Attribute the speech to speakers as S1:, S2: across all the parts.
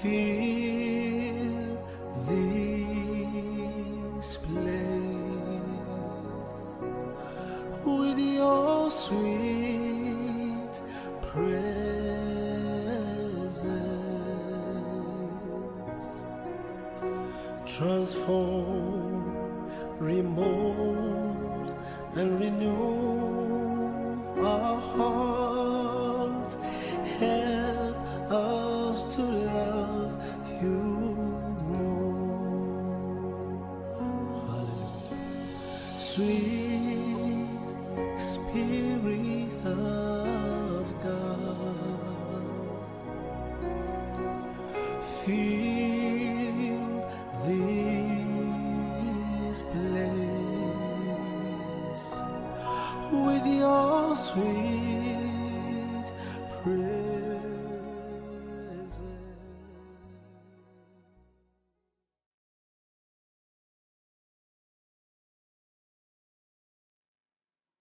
S1: Fill this place with your sweet presence. Transform, remold, and renew our hearts. Help us to love you more. Hallelujah. Sweet Spirit of God, fill this place with your sweet presence.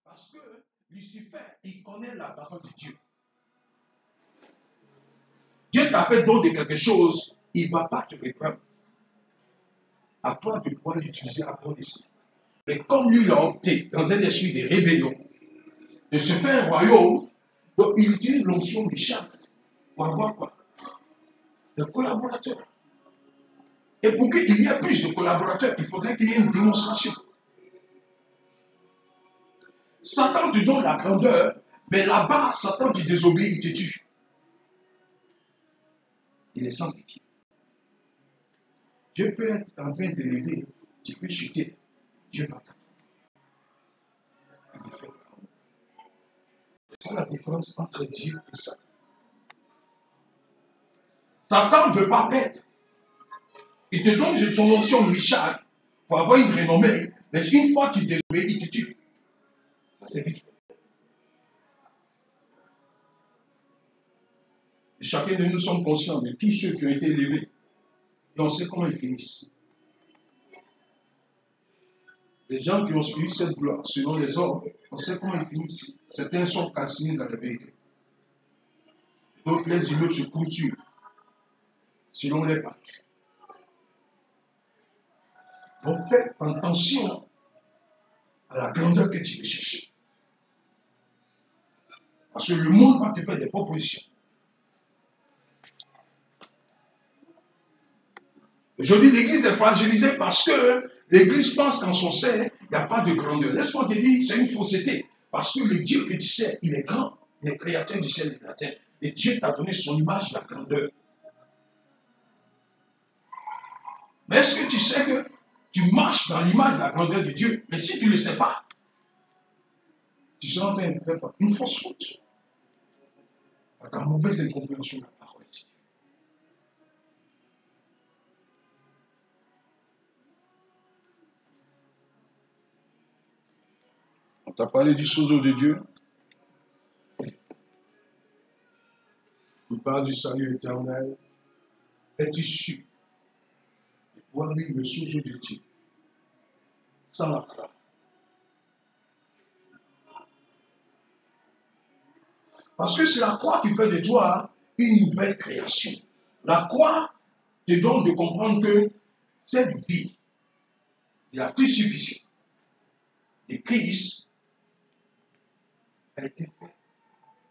S2: Parce que Lucifer, il connaît la parole de Dieu. Dieu t'a fait don de quelque chose, il ne va pas te reprendre. À toi de pouvoir l'utiliser à bon escient. Mais comme lui, il a opté dans un esprit de rébellion, de se faire un royaume, donc il utilise l'onction de chaque pour avoir quoi? Des collaborateurs. Et pour qu'il y ait plus de collaborateurs, il faudrait qu'il y ait une démonstration. Satan te donne la grandeur, mais là-bas, Satan qui désobéit, il te tue. Il est sans pitié. Dieu peut être en train de l'élever, tu peux chuter. Dieu va t'attendre. Il est fait par nous. C'est ça la différence entre Dieu et Satan. Satan ne peut pas perdre. Il te donne de son onction Michal pour avoir une renommée, mais une fois qu'il désobéit, il te tue. Ça, c'est vite. Et chacun de nous sommes conscients de tous ceux qui ont été élevés. Et on sait comment ils finissent. Les gens qui ont suivi cette gloire, selon les hommes, on sait comment ils finissent. Certains sont calcinés dans la vérité. D'autres, les immeubles se clôturent selon les pattes. Donc fais attention à la grandeur que tu veux chercher. Parce que le monde va te faire des propositions. Aujourd'hui, l'église est fragilisée parce que l'église pense qu'en son sein, il n'y a pas de grandeur. Laisse-moi te dire, c'est une fausseté. Parce que le Dieu que tu sais, il est grand. Il est créateur du ciel et de la terre. Et Dieu t'a donné son image, la grandeur. Mais est-ce que tu sais que tu marches dans l'image de la grandeur de Dieu? Mais si tu ne le sais pas, tu seras en train de faire une fausse route. Par ta mauvaise incompréhension de la parole de Dieu. On t'a parlé du sozo de Dieu. Il parle du salut éternel. Es-tu sûr de pouvoir vivre le sozo de Dieu sans la croix? Parce que c'est la croix qui fait de toi une nouvelle création. La croix te donne de comprendre que cette vie de la crucifixion de Christ a été faite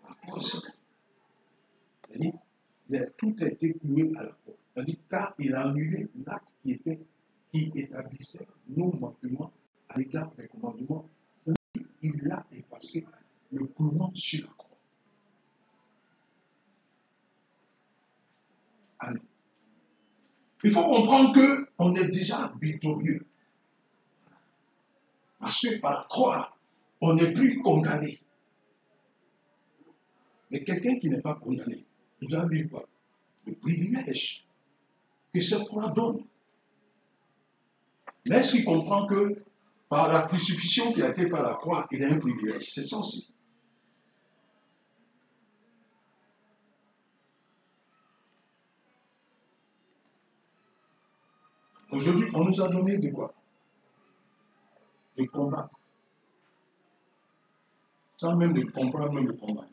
S2: par procès. C'est-à-dire, tout a été cloué à la croix. C'est-à-dire, car il a annulé l'acte qui établissait nos manquements à l'égard des commandements. Il a effacé le clouement sur la croix. Amen. Il faut comprendre qu'on est déjà victorieux. Parce que par la croix, on n'est plus condamné. Mais quelqu'un qui n'est pas condamné, il doit vivre quoi? Le privilège que cette croix donne. Mais est-ce qu'il comprend que par la crucifixion qui a été faite à la croix, il a un privilège? C'est ça aussi. Aujourd'hui, on nous a donné de quoi? De combattre. Sans même de comprendre même le combat.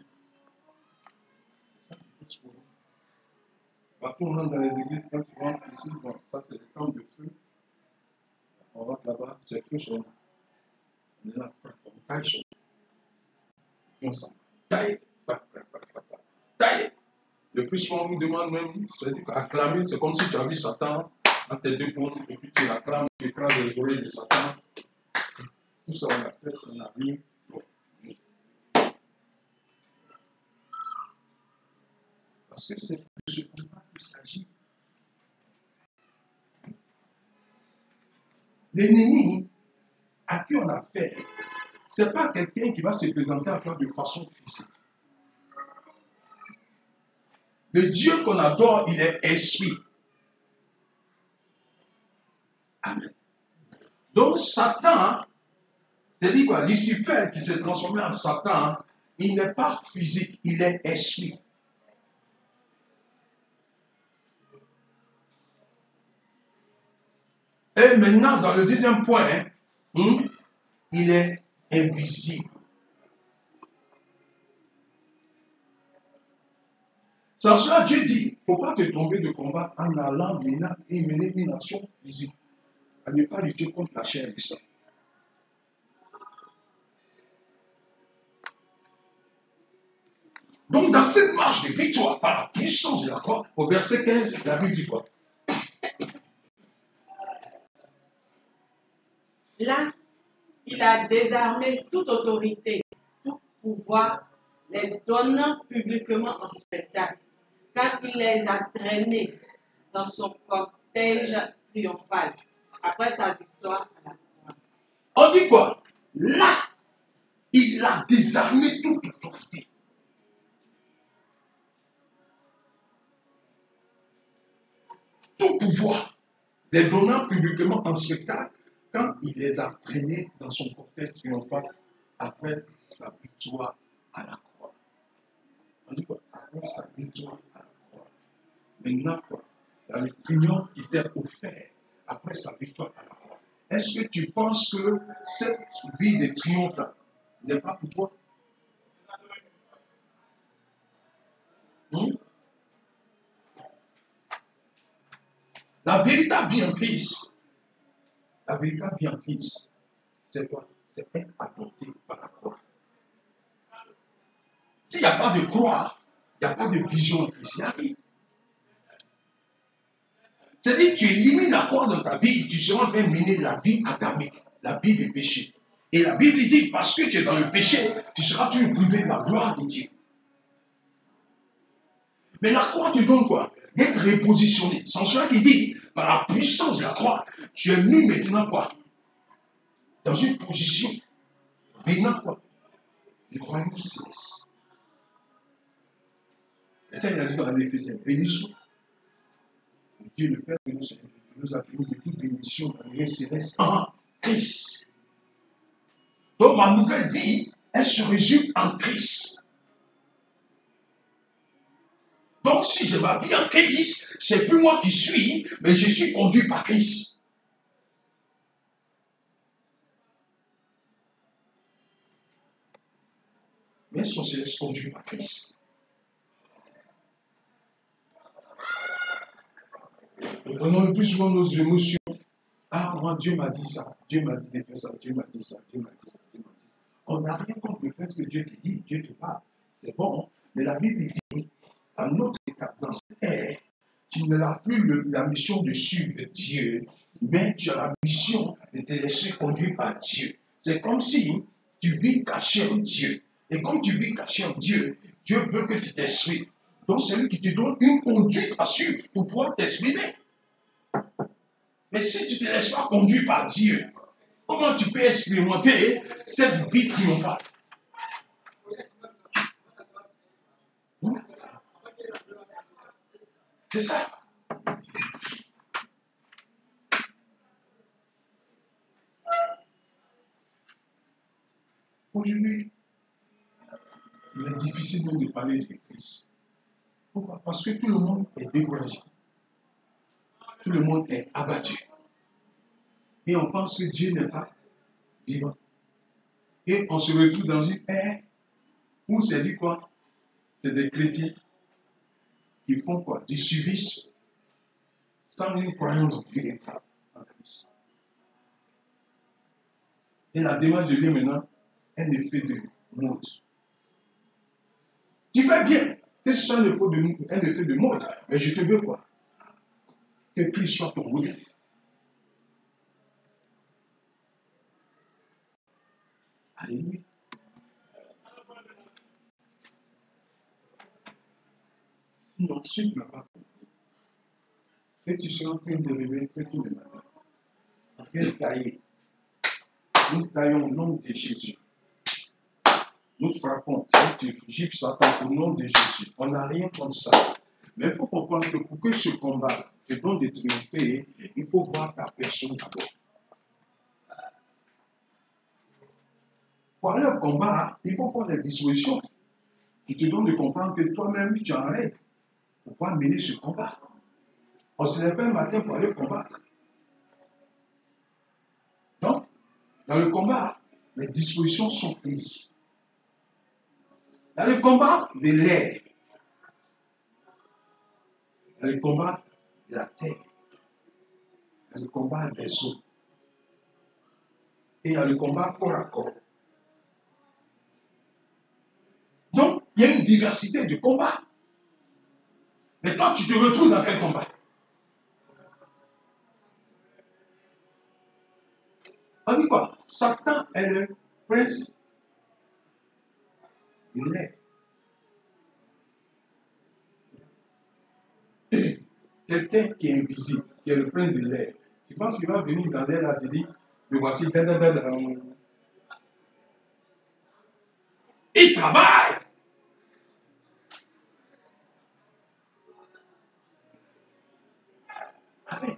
S2: Partout on rentre dans les églises, quand tu rentres ici, bon, ça c'est le temps de feu. On rentre là-bas, ces feux sont là. On est là, on taille sur on s'en taille, taille. Le plus souvent, on nous demande même, c'est acclamer, c'est comme si tu as vu Satan dans tes deux paumes, et puis tu l'acclames, tu écrases les oreilles de Satan. Tout ça, on a fait, ça n'a rien. Parce que c'est de ce combat qu'il s'agit. L'ennemi à qui on a affaire, ce n'est pas quelqu'un qui va se présenter à toi de façon physique. Le Dieu qu'on adore, il est esprit. Amen. Donc Satan, c'est-à-dire quoi, Lucifer qui s'est transformé en Satan, il n'est pas physique, il est esprit. Et maintenant, dans le deuxième point, il est invisible. Sans cela, Dieu dit, il ne faut pas te tromper de combat en allant mener une action physique. À ne pas lutter contre la chair et le sang. Donc, dans cette marche de victoire, par la puissance de la croix, au verset 15, la Bible dit quoi?
S3: Là, il a désarmé toute autorité, tout pouvoir, les donnant publiquement en spectacle, quand il les a traînés dans son cortège triomphal, après sa victoire à la croix.
S2: On dit quoi? Là, il a désarmé toute autorité. Tout pouvoir, les donnant publiquement en spectacle, quand il les a traînés dans son cortège triomphal après sa victoire à la croix. On dit quoi? Après sa victoire à la croix. Maintenant, quoi? Dans le triomphe qui t'est offert après sa victoire à la croix. Est-ce que tu penses que cette vie de triomphe-là n'est pas pour toi? La véritable vie en Christ, c'est quoi? C'est être adopté par la croix. S'il n'y a pas de croix, il n'y a pas de vision en Christ. Il n'y a rien. C'est-à-dire que tu élimines la croix dans ta vie, tu seras en train de mener la vie adamique, la vie des péchés. Et la Bible dit, parce que tu es dans le péché, tu seras toujours privé de la gloire de Dieu. Mais la croix te donne quoi? D'être repositionné. Sans cela qui dit, par la puissance de la croix, tu es mis maintenant quoi? Dans une position. Maintenant quoi? Le royaume céleste. Et ça, il a dit dans l'Éphésiens, béni soit Dieu le Père qui nous a bénis de toute bénédiction dans le royaume céleste en Christ. Donc ma nouvelle vie, elle se résume en Christ. Donc si je ma vie en Christ, c'est plus moi qui suis, mais je suis conduit par Christ. Mais son céleste conduit par Christ. Nous prenons le plus souvent nos émotions. Ah, moi, Dieu m'a dit ça, Dieu m'a dit de faire ça, Dieu m'a dit ça, Dieu m'a dit ça, Dieu m'a dit ça. On n'a rien contre le fait que Dieu te dit, Dieu te parle. C'est bon, mais la Bible dit, à notre étape dans cette ère, tu n'as plus la mission de suivre Dieu, mais tu as la mission de te laisser conduire par Dieu. C'est comme si tu vis caché en Dieu. Et comme tu vis caché en Dieu, Dieu veut que tu t'exprimes. Donc c'est lui qui te donne une conduite à suivre pour pouvoir t'exprimer. Mais si tu ne te laisses pas conduire par Dieu, comment tu peux expérimenter cette vie triomphale? C'est ça. Aujourd'hui, il est difficile de parler de Christ. Pourquoi? Parce que tout le monde est découragé. Tout le monde est abattu. Et on pense que Dieu n'est pas vivant. Et on se retrouve dans une ère où c'est dit quoi? C'est des chrétiens qui font quoi? Du service sans une croyance véritable en Christ. Et la démarche devient maintenant un effet de mode. Tu fais bien, que ce soit un effet de mode, mais je te veux quoi? Que Christ soit ton modèle. Alléluia. Sinon, si tu n'as pas compris, que tu seras en train de rêver que tous les matins, en train de tailler. Nous taillons au nom de Jésus. Nous frappons, tu gifles Satan au nom de Jésus. On n'a rien comme ça. Mais il faut comprendre que pour que ce combat te donne de triompher, il faut voir ta personne d'abord. Pour aller au combat, il faut prendre des dispositions qui te donnent de comprendre que toi-même, tu es en règle pour pouvoir mener ce combat. On ne se lève pas un matin pour aller combattre. Donc, dans le combat, les dispositions sont prises. Dans le combat de l'air, dans le combat de la terre, dans le combat des eaux, et dans le combat corps à corps. Donc, il y a une diversité de combats. Mais toi, tu te retrouves dans quel combat? On dit quoi? Satan est le prince de l'air. Quelqu'un qui est invisible, qui est le prince de l'air. Tu penses qu'il va venir dans l'air là, tu dis, le voici, il travaille. Amen.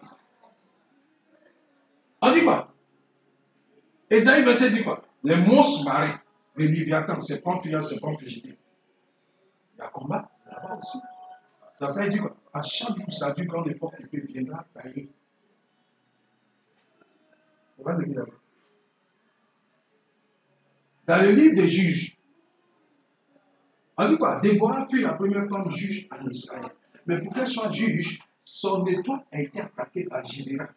S2: On dit quoi? Ésaïe verset dit quoi? Les monstres marins, les Léviathans, c'est pas fuyant, c'est pas fugitif. Il y a combat là-bas aussi. Dans ça, il dit quoi? À chaque jour, ça dure quand l'effort qui viendra tailler. Dans le livre des juges, on dit quoi? Déborah fut la première femme juge en Israël. Mais pour qu'elle soit juge, son étoile a été attaquée par Gisera.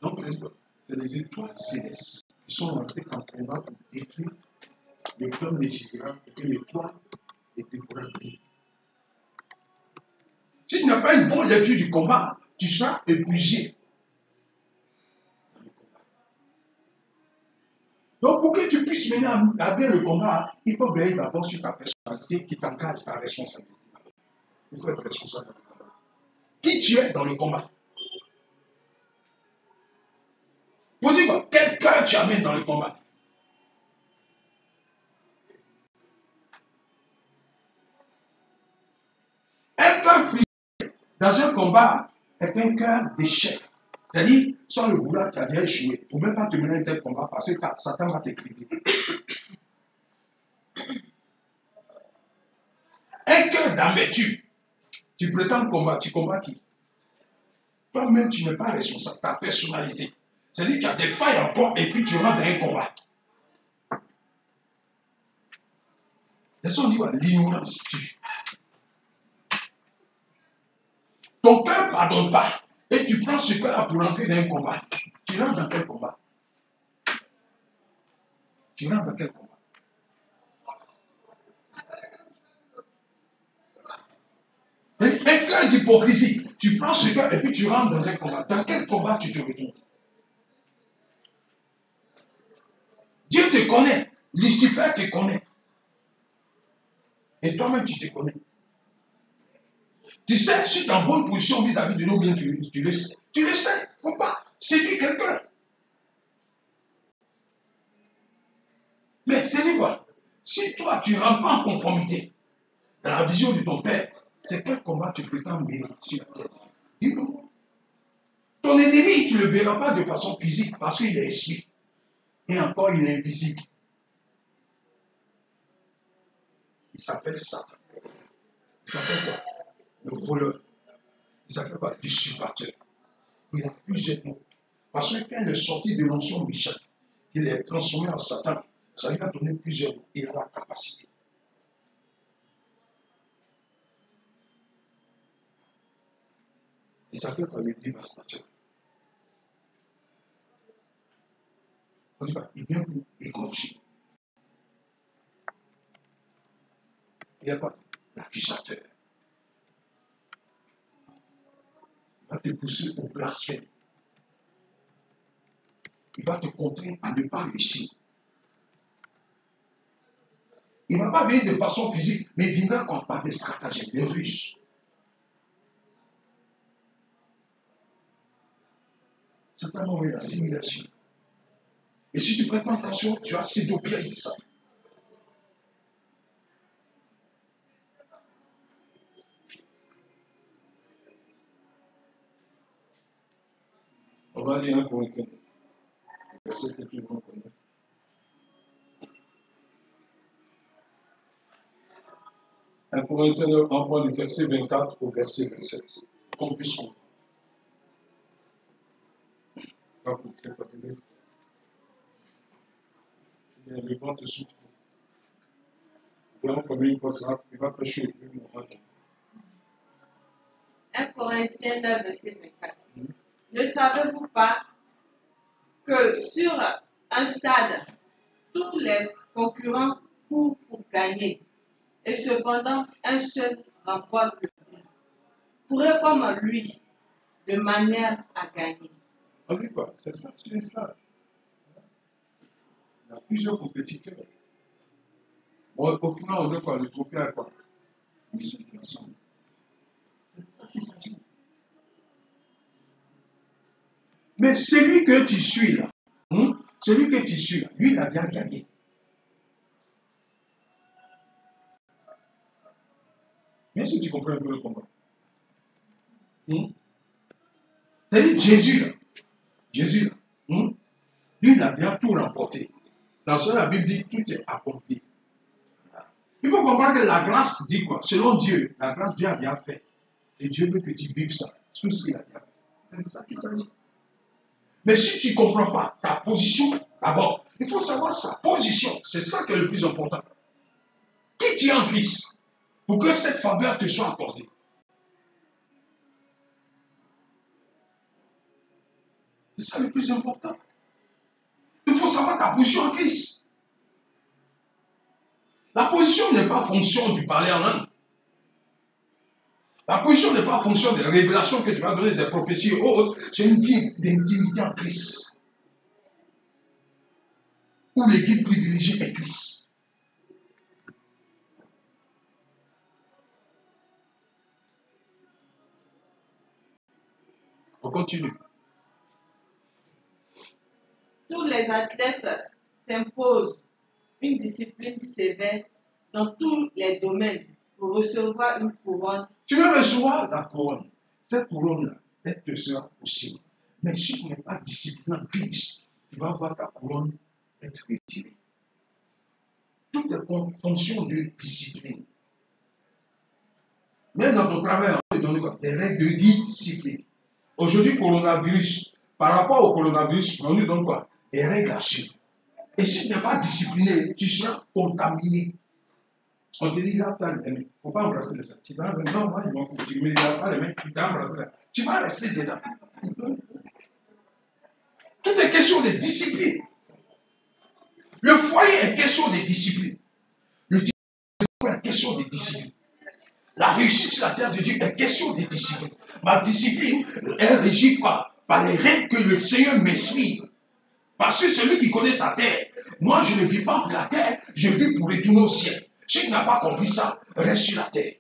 S2: Donc, c'est les étoiles célestes qui sont entrées en combat pour détruire le plan de Gisera pour que l'étoile ait Déborah brille. Si tu n'as pas une bonne lecture du combat, tu seras épuisé. Donc, pour que tu puisses mener à bien le combat, il faut veiller d'abord sur ta personnalité qui t'engage ta responsabilité. Il faut être responsable dans le combat. Qui tu es dans le combat? Vous dites quoi? Quel cœur tu amènes dans le combat? Un cœur frisé dans un combat est un cœur d'échec. C'est-à-dire, sans le vouloir, tu as déjà échoué. Il ne faut même pas te mener un tel combat parce que Satan va t'écrire. Un cœur d'amertume. Tu prétends combattre, tu combats qui? Toi-même, tu n'es pas responsable. Ta personnalité. C'est-à-dire que tu as des failles en toi et puis tu rentres dans un combat. Les gens disent, l'ignorance tue. Ton cœur ne pardonne pas. Et tu prends ce cœur pour rentrer dans un combat. Tu rentres dans quel combat? Tu rentres dans quel combat? Un cœur d'hypocrisie. Tu prends ce cœur et puis tu rentres dans un combat. Dans quel combat tu te retrouves? Dieu te connaît. Lucifer te connaît. Et toi-même, tu te connais. Tu sais, si tu es en bonne position vis-à-vis de nos biens, tu le sais. Tu le sais. Il ne faut pas séduire quelqu'un. Mais c'est quoi? Si toi, tu ne rentres pas en conformité dans la vision de ton Père, c'est quel combat tu prétends mener sur la terre? Dis-moi. Ton ennemi, tu ne le verras pas de façon physique parce qu'il est esprit. Et encore, il est invisible. Il s'appelle Satan. Il s'appelle quoi? Le voleur. Il s'appelle quoi? L'usurpateur. Il a plusieurs mots. Parce que quand il est sorti de l'ancien Michel, il est transformé en Satan, ça lui a donné plusieurs mots. Il a la capacité. Il s'appelle quoi le dévastateur. On dit pas, il vient pour égorger. Il y a quoi? L'accusateur. Il va te pousser au blasphème. Il va te contraindre à ne pas réussir. Il ne va pas venir de façon physique, mais il viendra comme par des stratagèmes, des ruses. Certainement, il y a l'assimilation. Et si tu prêtes attention, tu as ces deux pièges, ça. On va lire un Corinthiens. Verset que tout le monde connaît. 1 Corinthiens 9, envoie du verset 24 au verset 27. Qu'on puisse comprendre. Le vent te souffle. Vraiment, comme il va pêcher.
S3: 1 Corinthiens 9, verset 24. Ne savez-vous pas que sur un stade, tous les concurrents courent pour gagner, et cependant un seul remporte le prix. Courez comme lui, de manière à gagner.
S2: On dit quoi? C'est ça, c'est ça. Il y a plusieurs compétiteurs. Bon, au final, on doit quoi? Le trophée à quoi? Ils sont ensemble. C'est ça qu'il s'agit. Mais celui que tu suis là, celui que tu suis là, lui, il a bien gagné. Bien sûr, tu comprends un peu le combat. C'est-à-dire Jésus là, lui, il a bien tout remporté. Dans ce la Bible dit tout est accompli. Il faut comprendre que la grâce dit quoi? Selon Dieu, la grâce, Dieu a bien fait. Et Dieu veut que tu vives ça, tout ce qu'il a bien fait. C'est ça qu'il s'agit. Mais si tu ne comprends pas ta position, d'abord, il faut savoir sa position. C'est ça qui est le plus important. Qui tu es en Christ pour que cette faveur te soit accordée? C'est ça le plus important. Il faut savoir ta position en Christ. La position n'est pas fonction du parler en langue. La position n'est pas fonction des révélations que tu vas donner, des prophéties ou autres. C'est une vie d'intimité en Christ. Où le guide privilégié est Christ. On continue.
S3: Tous les athlètes s'imposent une discipline sévère dans tous les domaines pour recevoir une couronne.
S2: Tu veux recevoir la couronne. Cette couronne-là, elle te sera possible. Mais si tu n'es pas discipliné en Christ, tu vas voir ta couronne être retirée. Tout est en fonction de discipline. Même dans ton travail, on te donne des règles de discipline. Aujourd'hui, coronavirus, par rapport au coronavirus, on nous donne quoi? Des règles à suivre. Et si tu n'es pas discipliné, tu seras contaminé. On te dit, là, tu ne faut pas embrasser les gens. Tu vas non, moi, il m'en fout. Tu ne me pas les mains, tu vas embrasser les gens. Tu vas rester dedans. Tout est question de discipline. Le foyer est question de discipline. Le foyer est question de discipline. La réussite sur la terre de Dieu est question de discipline. Ma discipline est régie par les règles que le Seigneur m'explique. Parce que celui qui connaît sa terre, moi je ne vis pas pour la terre, je vis pour retourner au ciel. Si tu n'as pas compris ça, reste sur la terre.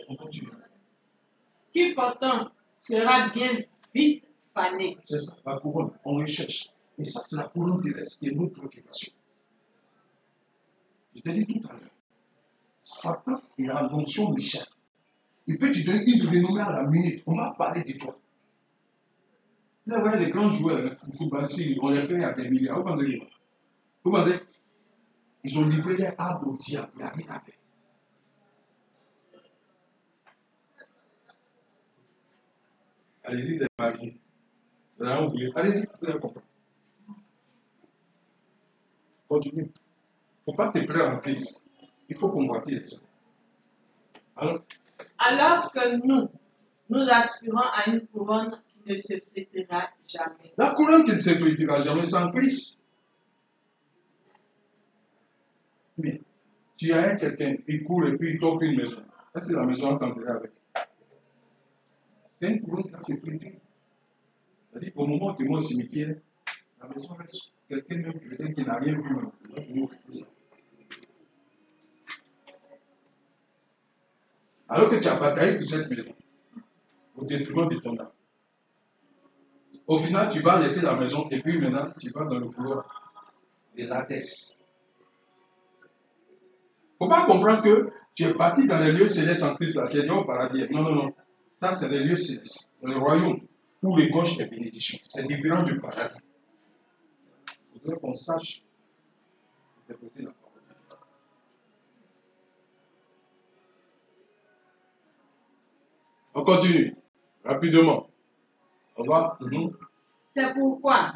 S2: On continue.
S3: Qui pourtant sera bien vite fané.
S2: C'est ça, la couronne, on recherche. Et ça, c'est la couronne terrestre, qui est notre préoccupation. Je t'ai dit tout à l'heure, Satan, il a l'onction Michel. Il peut te donner une renommée à la minute. On va parler de toi. Là, vous voyez les grands joueurs, footballistes, on les paye à des milliards. Vous pensez quoi? Vous pensez? Ils ont livré les arbres au diable. Il n'y a rien à faire. Allez-y, les mariés. Allez-y, vous allez comprendre. Continue. Il ne faut pas te plaire en Christ. Il faut convoiter les gens.
S3: Alors que nous aspirons à une couronne qui ne se flétrira jamais.
S2: La couronne qui ne se flétrira jamais sans Christ. Mais tu as quelqu'un qui court et puis il t'offre une maison. Est-ce que la maison t'entendra avec? C'est une couronne qui va se flétrir. C'est-à-dire qu'au moment où tu es au cimetière, la maison reste. Quelqu'un même qui n'a rien vu, il va ça. Alors que tu as bataillé pour cette maison, au détriment de ton âme. Au final, tu vas laisser la maison et puis maintenant, tu vas dans le couloir de l'Hadès. Il ne faut pas comprendre que tu es parti dans les lieux célestes en Christ, là, tu es au paradis. Non, non, non. Ça, c'est les lieux célestes. C'est le royaume où les gauches et bénédictions. C'est différent du paradis. Il faudrait qu'on sache interpréter la parole. On continue. Rapidement. On va.
S3: C'est pourquoi,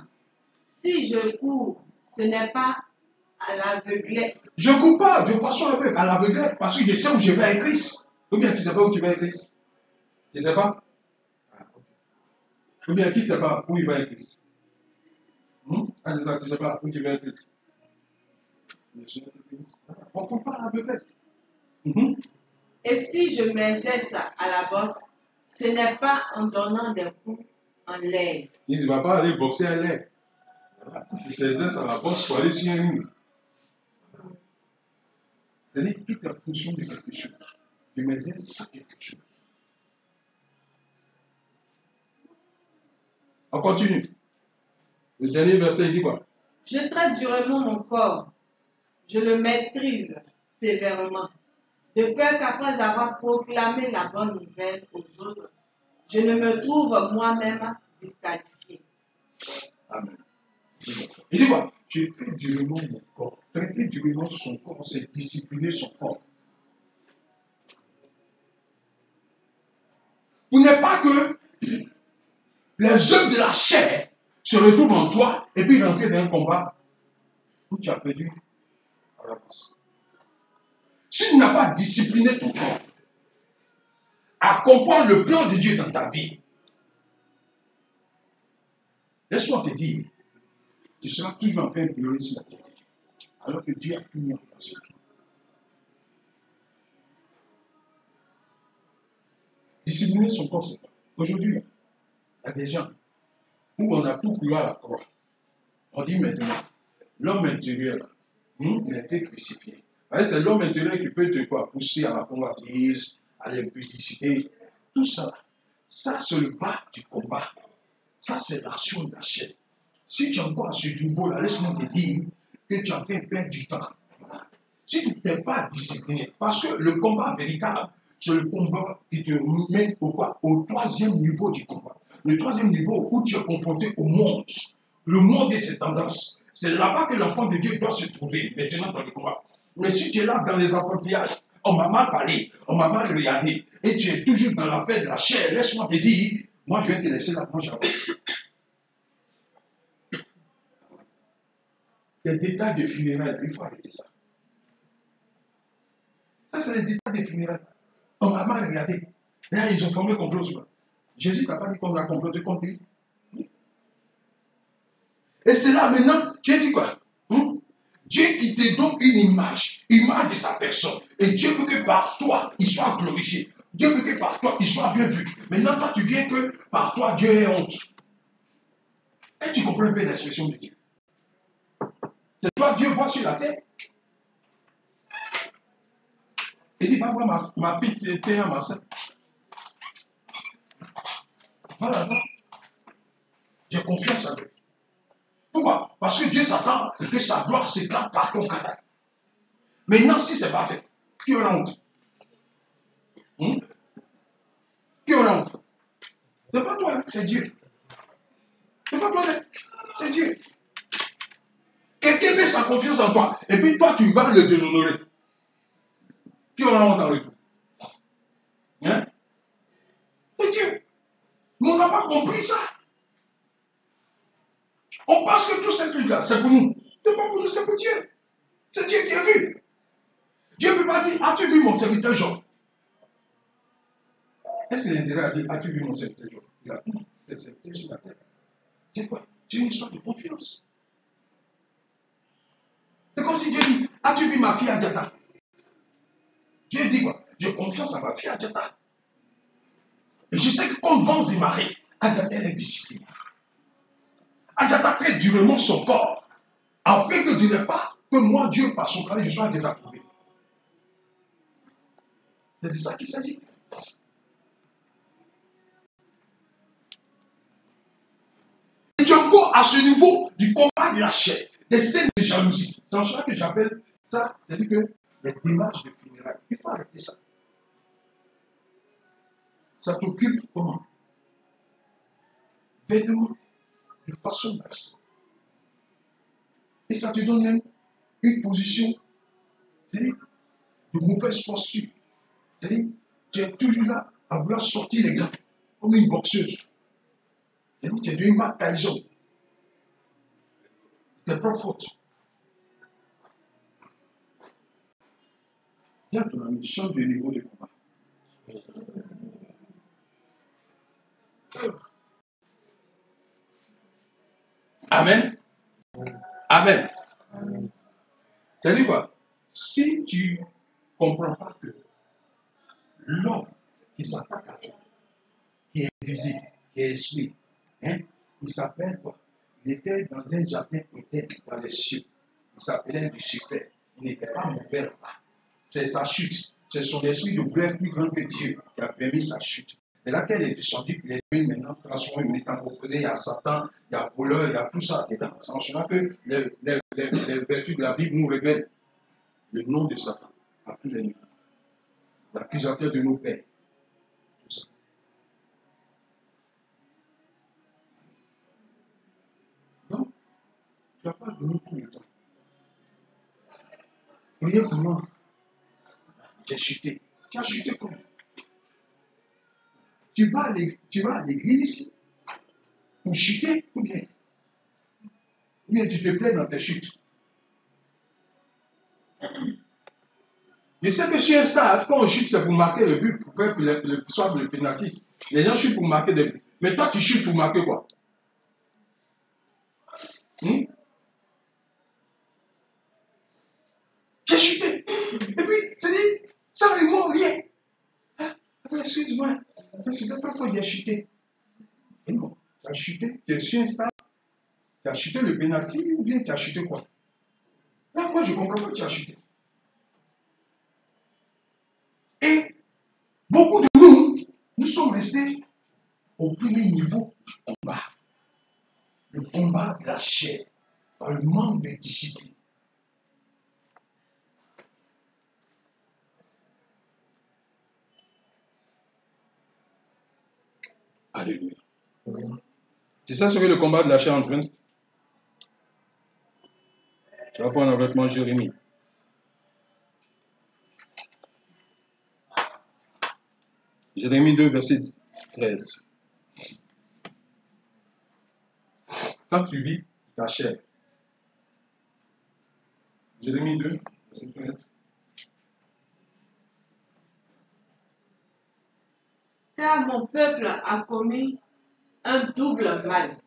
S3: si je cours, ce n'est pas à l'aveuglette.
S2: Je ne cours pas de façon aveugle, à l'aveuglette, parce que je sais où je vais avec Christ. Ou bien tu ne sais pas où tu vas avec Christ? Tu ne sais pas? Ou bien qui ne sait pas où il va avec Christ? Tu ne sais pas où tu vas avec Christ? On ne court pas à l'aveuglette.
S3: Et si je m'exerce à la bosse, ce n'est pas en donnant des coups en l'air.
S2: Il ne va pas aller boxer à l'air. Il s'exerce à la bosse pour aller sur un ring. C'est-à-dire toute la fonction de quelque chose. Je m'exerce à quelque chose. On continue. Le dernier verset, il dit quoi?
S3: Je traite durement mon corps. Je le maîtrise sévèrement. De peur qu'après avoir proclamé la bonne nouvelle aux autres, je ne me trouve moi-même disqualifié.
S2: Amen. Il dit quoi? Je traite durement mon corps. Traiter durement son corps, c'est discipliner son corps. Pour ne pas que les œuvres de la chair se retrouvent en toi et puis rentrer dans un combat où tu as perdu à la base. Si tu n'as pas discipliné ton corps à comprendre le plan de Dieu dans ta vie, laisse-moi te dire, tu seras toujours en train de pleurer sur la terre de Dieu, alors que Dieu a tout mis en place sur toi. Discipliner son corps, c'est pas. Aujourd'hui, il y a des gens où on a tout cloué à la croix. On dit maintenant, l'homme intérieur, il a été crucifié. C'est l'homme intérieur qui peut te pousser à la convoitise, à l'impudicité. Tout ça, ça c'est le bas du combat. Ça c'est l'action de la chair. Si tu es encore à ce niveau-là, laisse-moi te dire que tu es en train de perdre du temps. Si tu n'es pas discipliné, parce que le combat véritable, c'est le combat qui te met au troisième niveau du combat. Le troisième niveau où tu es confronté au monde. Le monde et ses tendances. C'est là-bas que l'enfant de Dieu doit se trouver, maintenant dans le combat. Mais si tu es là dans les enfantillages, on m'a mal parlé, on m'a mal regardé, et tu es toujours dans l'affaire de la chair, laisse-moi te dire, moi je vais te laisser là, moi j'avance. Les détails de funérailles, il faut arrêter ça. Ça, c'est les détails des funérailles. On m'a mal regardé. Là, ils ont formé complot sur moi. Jésus n'a pas dit qu'on a comploté contre lui. Et c'est là maintenant, tu as dit quoi? Dieu qui te donne une image de sa personne. Et Dieu veut que par toi, il soit glorifié. Dieu veut que par toi, il soit bien vu. Maintenant, toi, tu viens que par toi, Dieu ait honte. Et tu comprends bien l'expression de Dieu. C'est toi, Dieu voit sur la terre. Il dit, va voir ma fille, t'es à ma soeur. Voilà, va. J'ai confiance en Dieu. Pourquoi? Parce que Dieu s'attend que sa gloire s'éclate par ton caractère. Maintenant, si ce n'est pas fait, qui a la honte? Qui a la honte? Ce n'est pas toi, hein, c'est Dieu. Ce n'est pas toi, c'est Dieu. Quelqu'un met sa confiance en toi, et puis toi, tu vas le déshonorer. Qui a la honte en retour? Hein? C'est Dieu. Mais on n'a pas compris ça. On pense que tous ces trucs-là, c'est pour nous. C'est pas pour nous, c'est pour Dieu. C'est Dieu qui a vu. Dieu peut pas dire, as-tu vu mon serviteur Job? Est-ce que l'intérêt a dit, as-tu vu mon serviteur Job? Il a dit, c'est le serviteur sur la terre. C'est quoi? C'est une histoire de confiance. C'est comme si Dieu dit, as-tu vu ma fille Adjata? Dieu dit quoi? J'ai confiance à ma fille Adjata. Et je sais que contre vents et marées, Adjata est disciplinée. Adjata traite durement son corps, afin que tu n'aies pas que moi, Dieu, par son travail, je sois désapprouvé. C'est de ça qu'il s'agit. Et tu es encore à ce niveau du combat de la chair, des scènes de jalousie. C'est en cela que j'appelle ça, c'est-à-dire que les démarches de funérailles. Il faut arrêter ça. Ça t'occupe comment? Vêtements, de façon basse. Et ça te donne même une position, c'est-à-dire de mauvaise posture. C'est-à-dire, tu es toujours là à vouloir sortir les gants, comme une boxeuse. C'est-à-dire, tu es devenu Mark Tyson. Tes propres fautes. Dis à ton ami, change de niveau de combat. Amen. Amen. C'est-à-dire quoi? Si tu ne comprends pas que l'homme qui s'attaque à toi, qui est invisible, qui est esprit, hein, il s'appelle quoi? Il était dans un jardin éteint dans les cieux. Il s'appelait Lucifer. Il n'était pas mauvais là-bas. C'est sa chute. C'est son esprit de vouloir plus grand que Dieu qui a permis sa chute. Et là qu'elle est descendue, il est devenu maintenant transformé, métamorphosé. Il y a Satan, il y a voleur, il y a tout ça dedans. C'est en cela que les vertus de la Bible nous révèlent le nom de Satan à tous les niveaux. L'accusateur de nos pères. Tout ça. Donc, tu n'as pas donné tout le temps. Priez pour moi. J'ai chuté. Tu as chuté comment? Tu vas à l'église pour chuter ou bien tu te plais dans tes chutes. Je sais que sur un stade, quand on chute, c'est pour marquer le but, pour faire le pénalty. Les gens chutent pour marquer des buts. Mais toi, tu chutes pour marquer quoi? J'ai chuté. Et puis, c'est dit, ça ne vaut rien. Excuse-moi, c'est l'autre fois qu'il a chuté. Et non, tu as chuté, tu es sur un stade, tu as chuté le pénalty ou bien tu as chuté quoi? Là, moi, je ne comprends pas que tu as chuté. Et beaucoup de nous sommes restés au premier niveau du combat. Le combat de la chair, par le manque de discipline. Alléluia. C'est ça ce que le combat de la chair entraîne. Tu vas prendre un vêtement Jérémie. Jérémie 2, verset 13. Quand tu vis ta chair. Jérémie 2, verset 13.
S3: Car mon peuple a commis un double mal.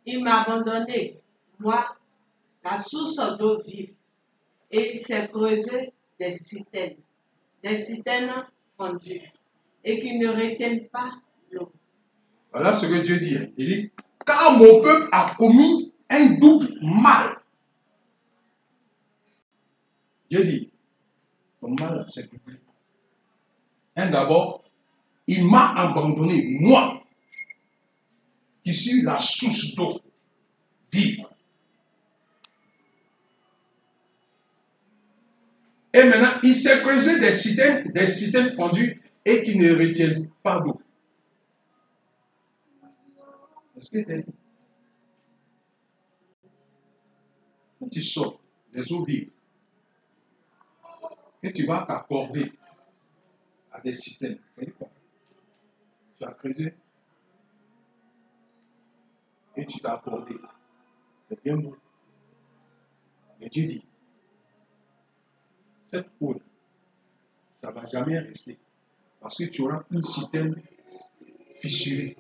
S3: Il m'a abandonné, moi, la source d'eau vive, et il s'est creusé des citernes fendues, et qui ne retiennent pas l'eau.
S2: Voilà ce que Dieu dit. Il dit, car mon peuple a commis un double mal. Dieu dit, ton mal c'est doublé. Un d'abord, il m'a abandonné, moi, qui suis la source d'eau vive. Et maintenant, il s'est creusé des citernes fendues et qui ne retiennent pas d'eau. Est-ce que tu as dit? Quand tu sors des eaux vives, et tu vas t'accorder à des citernes, c'est quoi? Tu as creusé et tu t'as accordé. C'est bien beau. Mais Dieu dit, cette eau, ça ne va jamais rester. Parce que tu auras une citerne fissurée.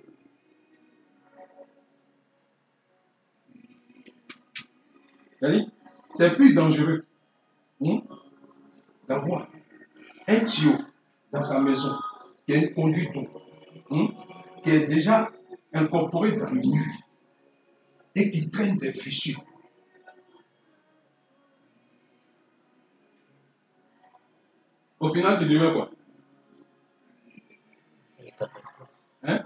S2: C'est-à-dire, c'est plus dangereux d'avoir un tuyau dans sa maison qui a une conduite d'eau, qui est déjà incorporé dans le mur et qui traîne des fissures. Au final, tu deviens quoi?
S4: Une catastrophe.
S2: Hein?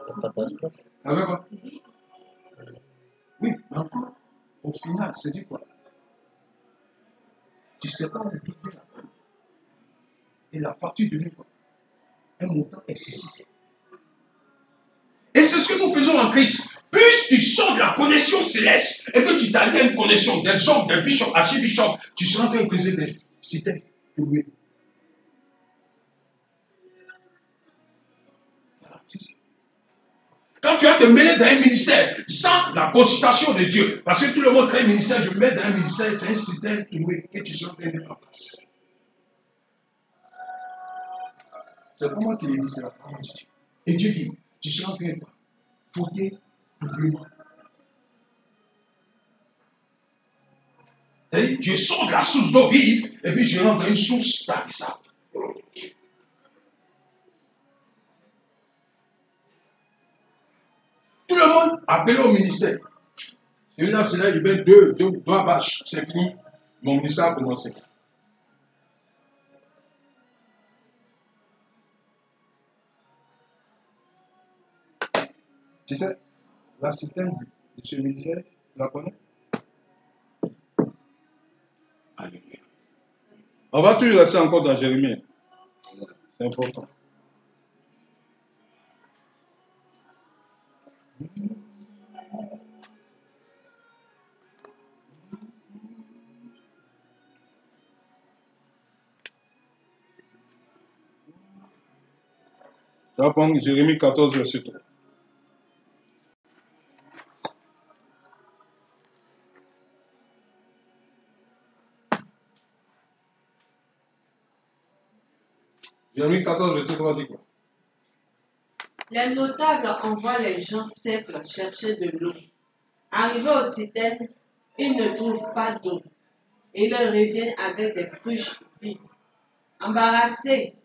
S4: C'est une catastrophe.
S2: Avec quoi? Oui, mais encore, au final, c'est dit quoi? Tu ne sais pas où tu es là. Et la facture devient quoi? Un montant excessif. Et c'est ce que nous faisons en Christ. Plus tu sors de la connexion céleste et que tu t'allies à une connexion des hommes, des bishops, archibishops, tu seras en train de briser des citernes. Voilà, c'est ça. Quand tu vas te mêler dans un ministère sans la consultation de Dieu, parce que tout le monde crée un ministère, je me mets dans un ministère, c'est un système que tu seras en train de mettre en place. C'est pas moi qui l'ai dit, c'est la parole de Dieu. Et Dieu dit, tu seras en train de fauter doublement. C'est-à-dire, je sors de la source d'eau vive et puis je rentre dans une source tarissable. Tout le monde appelé au ministère. Celui-là, c'est là, il met deux bâches. C'est fini. Mon ministère a commencé. Tu sais, la citerne de ce ministère, tu la connais? Alléluia. On va toujours rester encore dans Jérémie. C'est important. Je vais prendre Jérémie 14, verset 3. Jérémie 14, verset 3 dit quoi?
S3: Les notables envoient les gens simples chercher de l'eau. Arrivés aux citernes, ils ne trouvent pas d'eau. Ils leur reviennent avec des cruches vides. Embarrassés,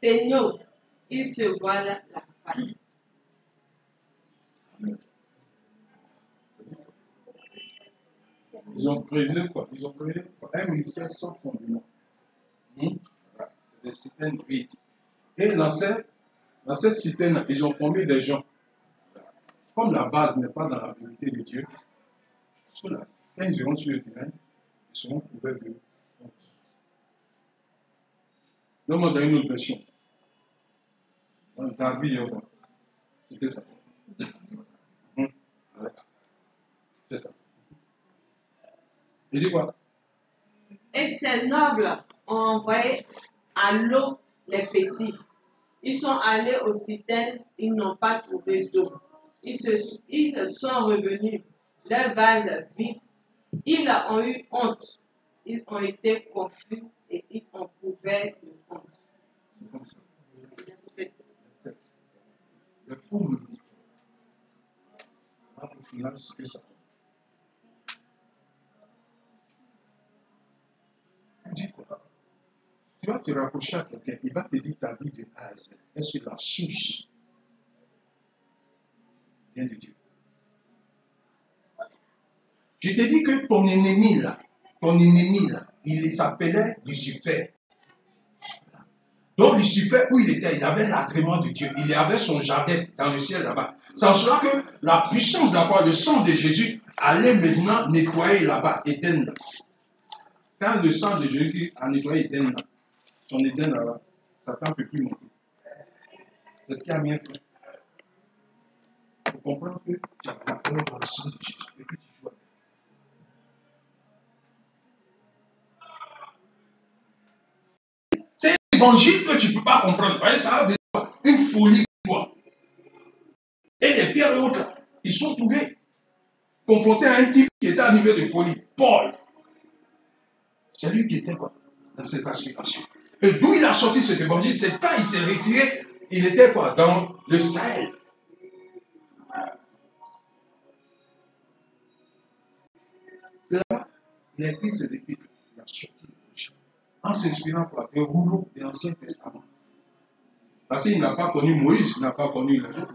S3: peignaux, ils se voilent la face.
S2: Ils ont créé quoi? Ils ont créé un ministère sans fondement. Voilà. C'est des citernes vides. Et dans cette citerne, ils ont formé des gens. Comme la base n'est pas dans la vérité de Dieu, quand ils iront sur le terrain, ils seront couverts de honte. Donne-moi dans une autre version. Dans le Darby, c'était ça. C'est ça. Il dit quoi?
S3: Et ces nobles ont envoyé à l'eau les petits. Ils sont allés aux citernes, ils n'ont pas trouvé d'eau. Ils sont revenus, leurs vases vides. Ils ont eu honte. Ils ont été confus et ils ont couvert de honte.
S2: C'est comme ça. Le faux ministère. Au final, c'est que ça. Tu dis quoi? Tu vas te rapprocher à quelqu'un, il va te dire ta vie de A à Z. Est-ce que la source vient de Dieu? Je te dis que ton ennemi là, il s'appelait Lucifer. Donc Lucifer, où il était, il avait l'agrément de Dieu. Il avait son jardin dans le ciel là-bas. Ça sera que la puissance d'avoir le sang de Jésus allait maintenant nettoyer là-bas, Éden là. Quand le sang de Jésus a nettoyé Éden là, son Éden là-bas, Satan ne peut plus monter. C'est ce qui a bien fait. Il faut comprendre que tu as la peur dans le sang de Jésus et que tu joues avec. C'est un évangile que tu ne peux pas comprendre. Parce que ça a besoin d'une folie pour toi. Et les pierres et autres, ils sont trouvés confrontés à un type qui était à un niveau de folie. Paul. C'est lui qui était quoi? Dans cette aspiration. Et d'où il a sorti cet évangile, c'est quand il s'est retiré, il était quoi? Dans le Sahel. C'est là, il a écrit cet épître, il a sorti l'évangile. En s'inspirant quoi? Des rouleaux de l'Ancien Testament. Parce qu'il n'a pas connu Moïse, il n'a pas connu les autres.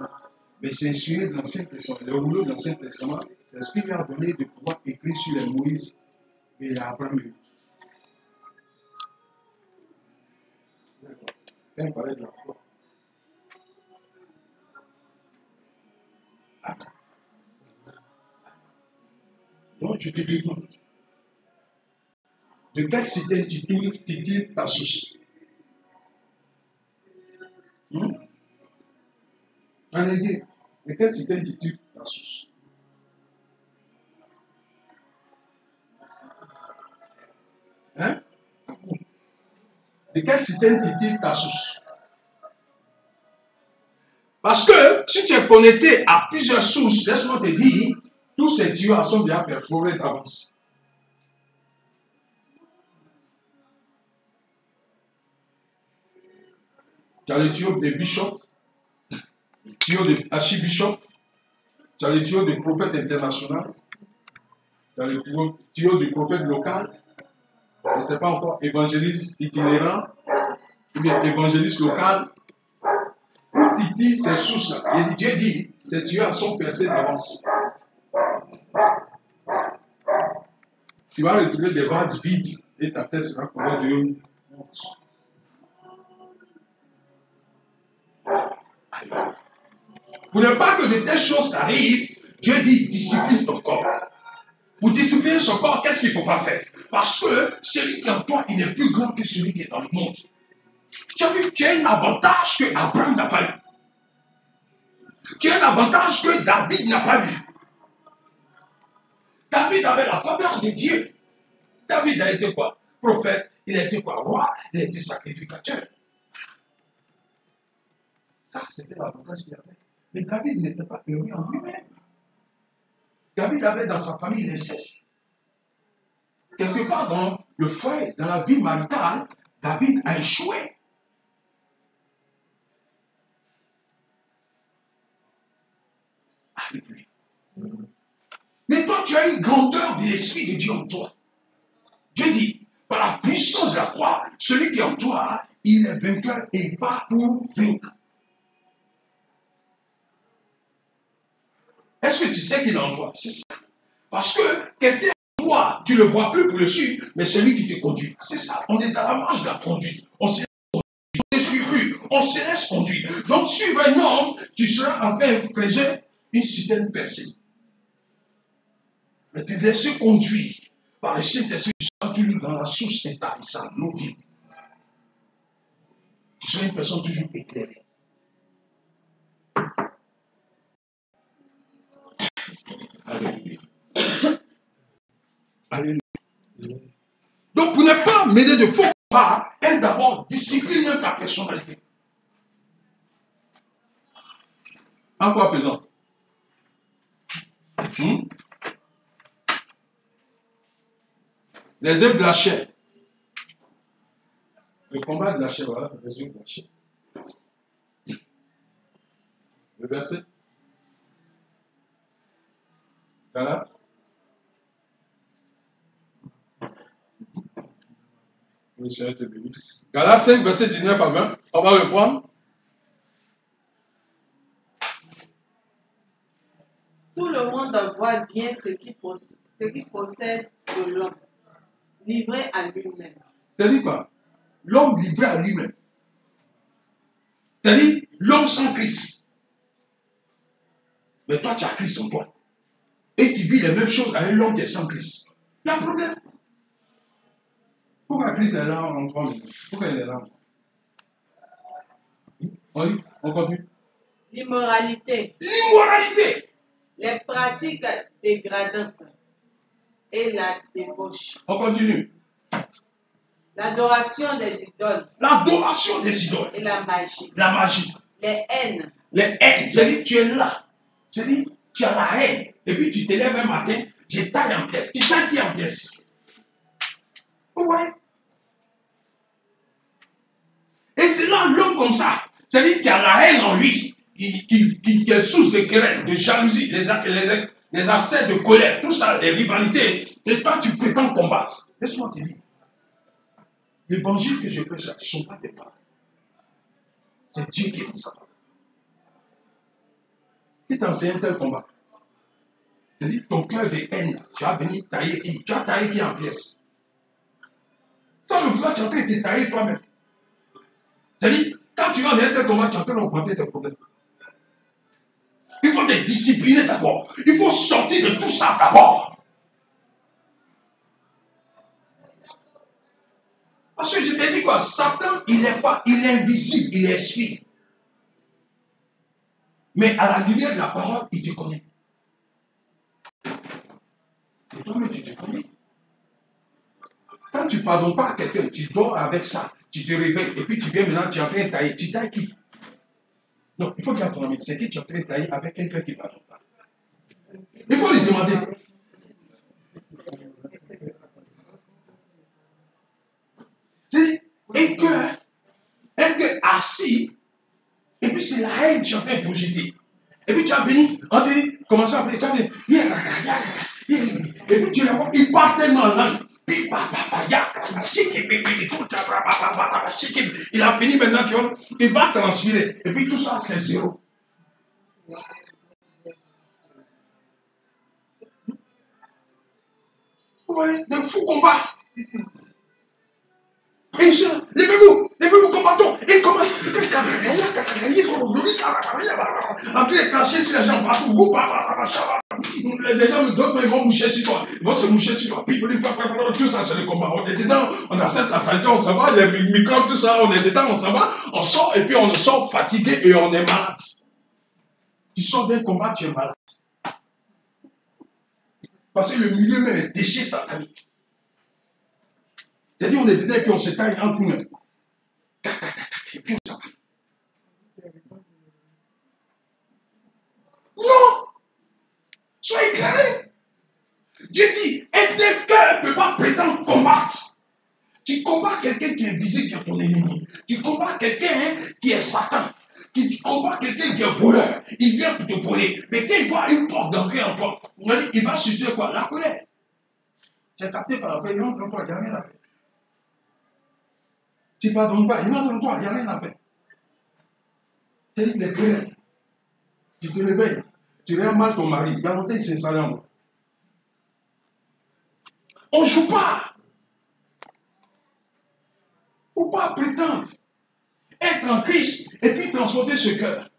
S2: Mais il s'est inspiré de l'Ancien Testament. Les rouleaux de l'Ancien Testament, c'est ce qui lui a donné de pouvoir écrire sur les Moïse et les Abraham. Quand il parlait de la foi. Attends. Donc je te demande, de quelle cité titille ta source? En aidé, de quelle cité titille ta source? Hein? De quelle cité titille ta source? Parce que si tu es connecté à plusieurs sources, laisse-moi te dire, tous ces tuyaux sont déjà perforés d'avance. Tu as le tuyau des bishops, le tuyau de archibishop, tu as le tuyau du prophète international, tu as le tuyau du prophète local, je ne sais pas encore, évangéliste itinérant, ou bien évangéliste local. Où titille ces sources-là? Dieu dit, ces tuyaux sont percés d'avance. Tu vas retrouver des vases vides et ta tête sera couverte de honte. Pour ne pas que de telles choses t'arrivent, Dieu dit, discipline ton corps. Pour discipliner son corps, qu'est-ce qu'il ne faut pas faire? Parce que celui qui est en toi, il est plus grand que celui qui est dans le monde. Tu as vu, tu as un avantage que Abraham n'a pas eu. Tu as un avantage que David n'a pas eu. David avait la faveur de Dieu. David a été quoi? Prophète. Il a été quoi? Roi. Il a été sacrificateur. Ça, c'était l'avantage qu'il avait. Mais David n'était pas heureux en lui-même. David avait dans sa famille l'inceste. Quelque part dans le foyer, dans la vie maritale, David a échoué. Alléluia. Mais toi, tu as une grandeur de l'Esprit de Dieu en toi. Dieu dit, par la puissance de la croix, celui qui est en toi, il est vainqueur et pas pour vaincre. Est-ce que tu sais qu'il est en toi? C'est ça. Parce que quelqu'un en toi, tu ne le vois plus pour le suivre, mais celui qui te conduit. C'est ça. On est dans la marche de la conduite. On se laisse conduire. On ne suit plus. On se laisse conduire. Donc, suivre un homme, tu seras en train de présenter une certaine personne. Mais te laisser conduire par le Saint-Esprit, tu seras toujours dans la source intarissable, l'eau vive. Tu seras une personne toujours éclairée. Alléluia. Alléluia. Donc, pour ne pas mener de faux pas, elle d'abord discipline ta personnalité. En quoi faisant? Les œuvres de la chair. Le combat de la chair, voilà, les œuvres de la chair. Le verset. Galates. Le Seigneur te bénisse. Galates 5, verset 19 à 20. On va reprendre.
S3: Tout le monde voit bien ce qui possède de l'homme, livré à lui-même.
S2: C'est-à-dire quoi? L'homme livré à lui-même. C'est-à-dire l'homme sans Christ. Mais toi, tu as Christ en toi. Et tu vis les mêmes choses avec l'homme qui est sans Christ. Il y a un problème. Pourquoi Christ est là en toi? Pourquoi il est là? On continue.
S3: L'immoralité.
S2: L'immoralité.
S3: Les pratiques dégradantes et la débauche.
S2: On continue.
S3: L'adoration des idoles.
S2: L'adoration des idoles.
S3: Et la magie.
S2: La magie.
S3: Les haines.
S2: Les haines. C'est-à-dire tu es là. C'est-à-dire tu as la haine. Et puis tu te lèves un matin, je taille en pièces. Tu tailles qui en pièces? Vous voyez? Et c'est là l'homme comme ça, c'est-à-dire qu'il y a la haine en lui, qui est source de querelle, de jalousie, les accès de colère, tout ça, les rivalités. Et toi, tu prétends combattre. Laisse-moi te dire, l'évangile que je prêche, ce ne sont pas des femmes. C'est Dieu qui est dans sa parole. Qui t'enseigne tel combat? C'est-à-dire ton cœur de haine, tu as venu tailler qui? Tu as taillé qui en pièces? Sans le vouloir, tu es en train de te tailler toi-même. C'est-à-dire, quand tu vas dans tel combat, tu es en train d'augmenter tes problèmes. Il faut te discipliner d'abord. Il faut sortir de tout ça d'abord. Parce que je te dis quoi, Satan, il n'est pas, il est invisible, il est esprit. Mais à la lumière de la parole, il te connaît. Et toi-même, tu te connais. Quand tu ne pardonnes pas à quelqu'un, tu dors avec ça, tu te réveilles, et puis tu viens maintenant, tu es en train de tailler. Tu tailles qui? Non, il faut dire à ton ami, c'est qui tu es en train de tailler avec quelqu'un qui ne pardonne pas. Il faut lui demander. Et que assis, et puis c'est la haine que tu es en train de projeter. Et puis tu as venu, on te dit, commence à appeler, tu as venu, et puis tu la vois, il part tellement en langue. Il a fini maintenant, tu vois, il va transpirer. Et puis tout ça, c'est zéro. Vous voyez, de fous combats. Et ils sont, levez-vous, combattons. Et il commence, en train de cracher sur les gens partout. Les gens, d'autres, ils vont moucher sur toi. Ils vont se moucher sur toi. Puis, tout ça, c'est le combat. On est dedans, on accepte la santé, on s'en va, les microbes, tout ça, on est dedans, on s'en va, on sort, et puis on sort fatigué et on est malade. Tu sors d'un combat, tu es malade. Parce que le milieu même est déchet satanique. C'est-à-dire, on est dedans et puis on se taille en tout même. Et puis on s'en va. Non! Soyez clairs. Dieu dit, et tes cœurs ne peut pas prétendre combattre. Tu combats quelqu'un qui est visible, qui est ton ennemi. Tu combats quelqu'un qui est Satan. Tu combats quelqu'un qui est voleur. Il vient pour te voler. Mais quand il voit une porte d'entrée en toi, on a dit, il va susciter quoi? La colère. Tu es capté par la paix, il entre en toi, il n'y a rien à faire. Tu ne pardonnes pas, il entre en toi, il n'y a rien à faire. C'est les colères. Tu te réveilles. Tu regardes mal ton mari. Il y a longtemps, il s'est installé en moi. On ne joue pas. Il ne faut pas prétendre être en Christ et puis transporter ce cœur.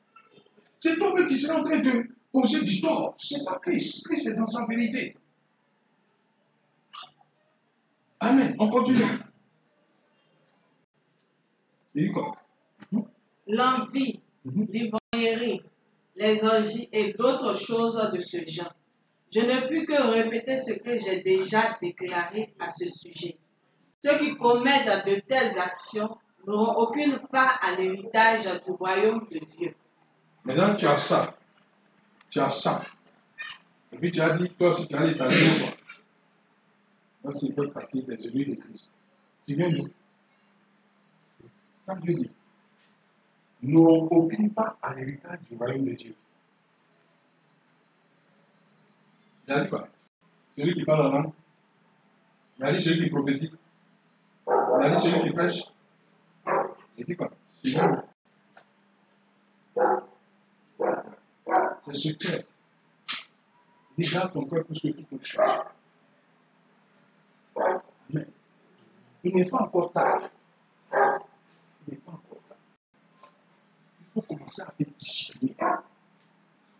S2: C'est toi-même qui seras en train de causer du tort. Ce n'est pas Christ. Christ est dans sa vérité. Amen. On continue. Il dit quoi?
S3: L'envie, l'ivrognerie, les orgies et d'autres choses de ce genre. Je ne puis que répéter ce que j'ai déjà déclaré à ce sujet. Ceux qui commettent de telles actions n'auront aucune part à l'héritage du royaume de Dieu.
S2: Maintenant, tu as ça. Tu as ça. Et puis tu as dit, toi aussi, tu as dit, t'as dit quoi? Moi, c'est pas partie de celui de Christ. Tu viens d'où? Quand Dieu dit, n'auront aucune part à l'héritage du royaume de Dieu. Il a dit quoi? Celui qui parle en langue. Il a dit celui qui prophétise. Il a dit celui qui prêche. Il a dit quoi? C'est secret. Il dit, garde ton cœur plus que toute autre chose. Amen. Il n'est pas encore tard. Il n'est pas encore tard. Il faut commencer à te discipliner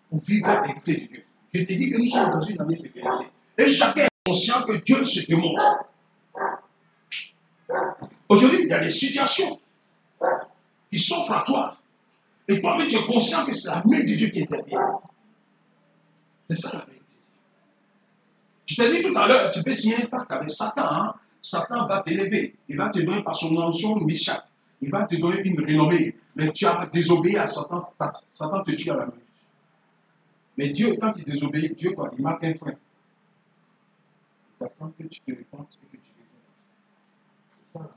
S2: pour vivre la vérité de Dieu. Je te dis que nous sommes dans une année de vérité. Et chacun est conscient que Dieu se démontre. Aujourd'hui, il y a des situations qui s'offrent à toi. Et toi-même, tu es conscient que c'est la main de Dieu qui intervient. C'est ça la vérité. Je t'ai dit tout à l'heure, tu peux signer un pacte avec Satan. Hein? Satan va t'élever. Il va te donner par son nom Meshach. Il va te donner une renommée. Mais tu as désobéi à Satan. Satan te tue à la main. Mais Dieu, quand il désobéit, Dieu, quoi, il marque un frein. Il attend que tu te répondes et que tu réponds. C'est ça la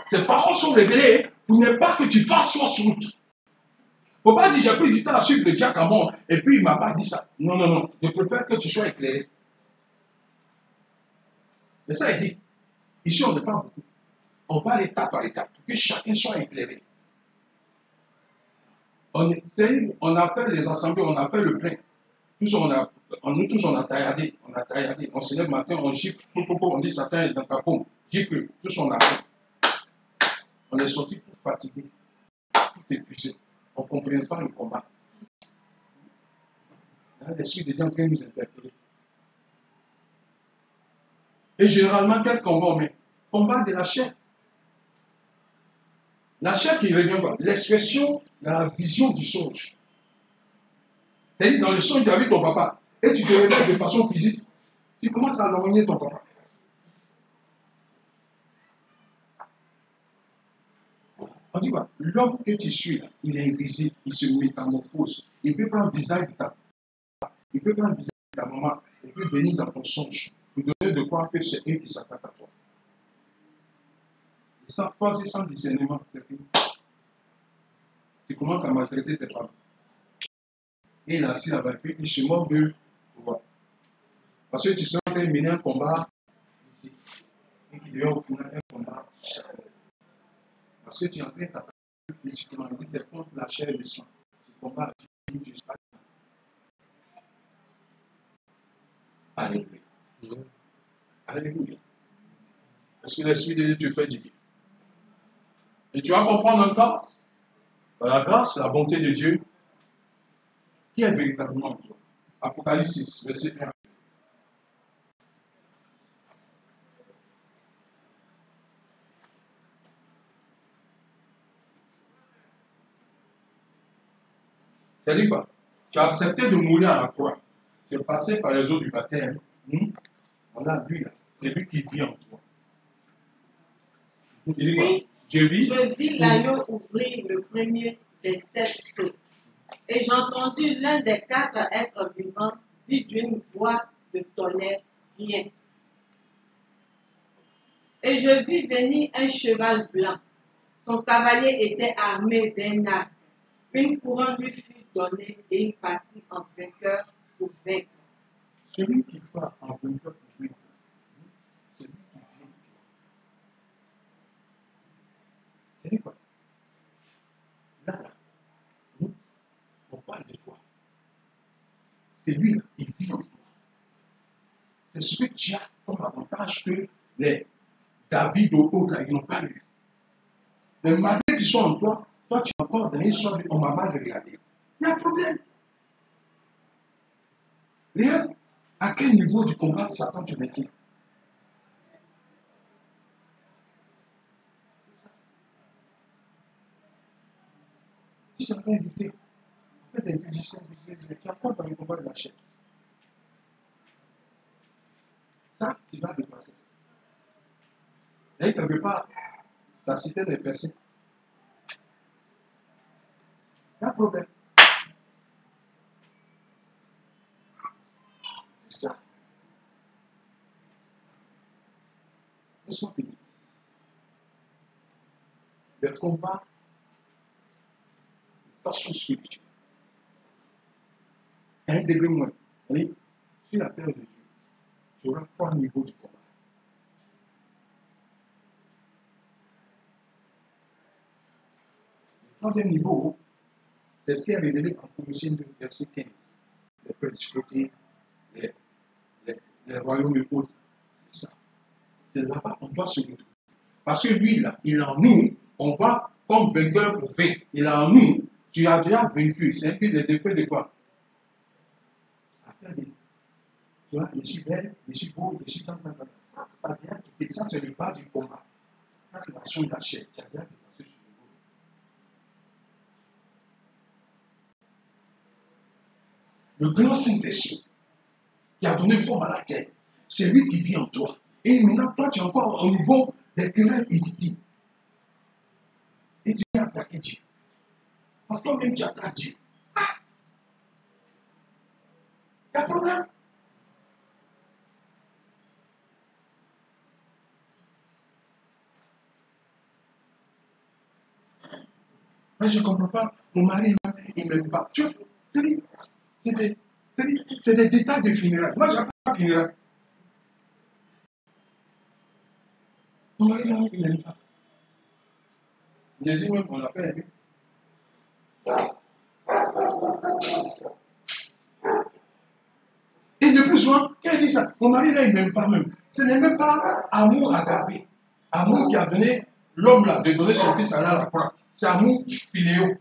S2: vérité. ses paroles sont révélées pour ne pas que tu fasses fausse route. Il ne faut pas dire j'ai pris du temps à suivre le diacamon et puis il ne m'a pas dit ça. Non, non, non. Je préfère que tu sois éclairé. Et ça, il dit, ici on n'est pas beaucoup. On va étape par étape pour que chacun soit éclairé. On a fait les assemblées, on a fait le plein. Nous tous, on a tailladé. On a tailladé. On se lève le matin, on gifle. On dit Satan est dans ta paume. Gifle. Tous, on a fait. On est sorti tout fatigué, tout épuisé. On ne comprenait pas le combat. Là, l'esprit de Dieu est en train de nous interpeller. Et généralement, quel combat on met? Combat de la chair. La chair qui revient quoi? L'expression de la vision du songe. C'est-à-dire, dans le songe, tu as vu ton papa et tu te réveilles de façon physique. Tu commences à lorgner ton papa. On dit quoi? L'homme que tu suis là, il est invisible, il se métamorphose. Il peut prendre le visage de ta papa, il peut prendre le visage de ta maman, il peut venir dans ton songe pour donner de croire que c'est eux qui s'attaquent à toi. Et sans toi et sans discernement, c'est fini. Tu commences à maltraiter tes parents. Et il est assis avec eux, il se moque de toi. Parce que tu sais en train de mener un combat ici. Et qu'il devient au final un combat charnel. Parce que tu es en train d'attaquer physiquement. Il dit c'est contre la chair et le sang. Ce combat, tu dis jusqu'à là. Alléluia. Alléluia. Parce que l'Esprit de Dieu te fait du bien. Et tu vas comprendre encore, par la grâce, la bonté de Dieu, qui est véritablement en toi. Apocalypse 6, verset 1. C'est-à-dire quoi? Tu as accepté de mourir à la croix. Tu es passé par les eaux du baptême. Voilà, lui là, c'est lui qui vit en toi. Il dit quoi?
S3: Puis,
S2: Je vis.
S3: je vis l'agneau ouvrir le premier des 7 sceaux. Et j'ai entendu l'un des 4 êtres vivants dire d'une voix de tonnerre, viens. Et je vis venir un cheval blanc. Son cavalier était armé d'un arc. Une couronne lui fut donnée et il partit en vainqueur pour vaincre.
S2: Celui qui part en vainqueur pour vaincre, celui qui vient en toi. C'est quoi? Là, on parle de toi. C'est lui là, il vit en toi. C'est ce que tu as comme avantage que les David ou autres, là, ils n'ont pas eu. Mais malgré qu'ils soient en toi, toi tu es encore dans une sorte de on m'a mal regardé. Il y a un problème. Regarde, à quel niveau du combat Satan te met-il? Si tu es en train de lutter, en fait, un musicien, tu as quoi dans le combat de la chair? Ça, tu vas dépasser ça. Et quelque part, la cité est percée. Il y a un problème. C'est ça. Laisse-moi te dire. Le combat de façon spirituelle. À un degré moins. Oui, sur la terre de Dieu, tu auras 3 niveaux du combat. Le troisième niveau, c'est ce qui est révélé en Colossiens 2, verset 15. Les principautés, les royaumes et autres. C'est ça. C'est là-bas qu'on doit se retrouver. Parce que lui, là, il est en nous, on va comme vainqueur pour vaincre. Il est en nous, tu as déjà vaincu. C'est un peu des défauts de quoi? Tu vois, je suis belle, je suis beau, je suis dans ça, ça vient quitter. Ça, c'est le bas du combat. Ça, c'est l'action de la chair qui a déjà dépassé ce niveau. Le grand Saint-Esprit qui a donné forme à la terre, c'est lui qui vit en toi. Et maintenant, toi, tu es encore au niveau des querelles inutiles. Et tu viens attaquer Dieu. Parce que toi-même, tu attaques Dieu. Ah! Il y a un problème. Moi, je ne comprends pas. Mon mari, il ne m'aime pas. Tu vois, c'est des détails de funérailles. Moi, je n'aime pas de funérailles. Mon mari, là, il ne m'aime pas. Jésus, même, on l'a pas aimé. Et de plus souvent, quand il dit ça, mon mari, là, il ne m'aime pas même. Ce n'est même pas amour agapé. Amour qui a donné l'homme là, de donner son fils à la croix. C'est amour filéo.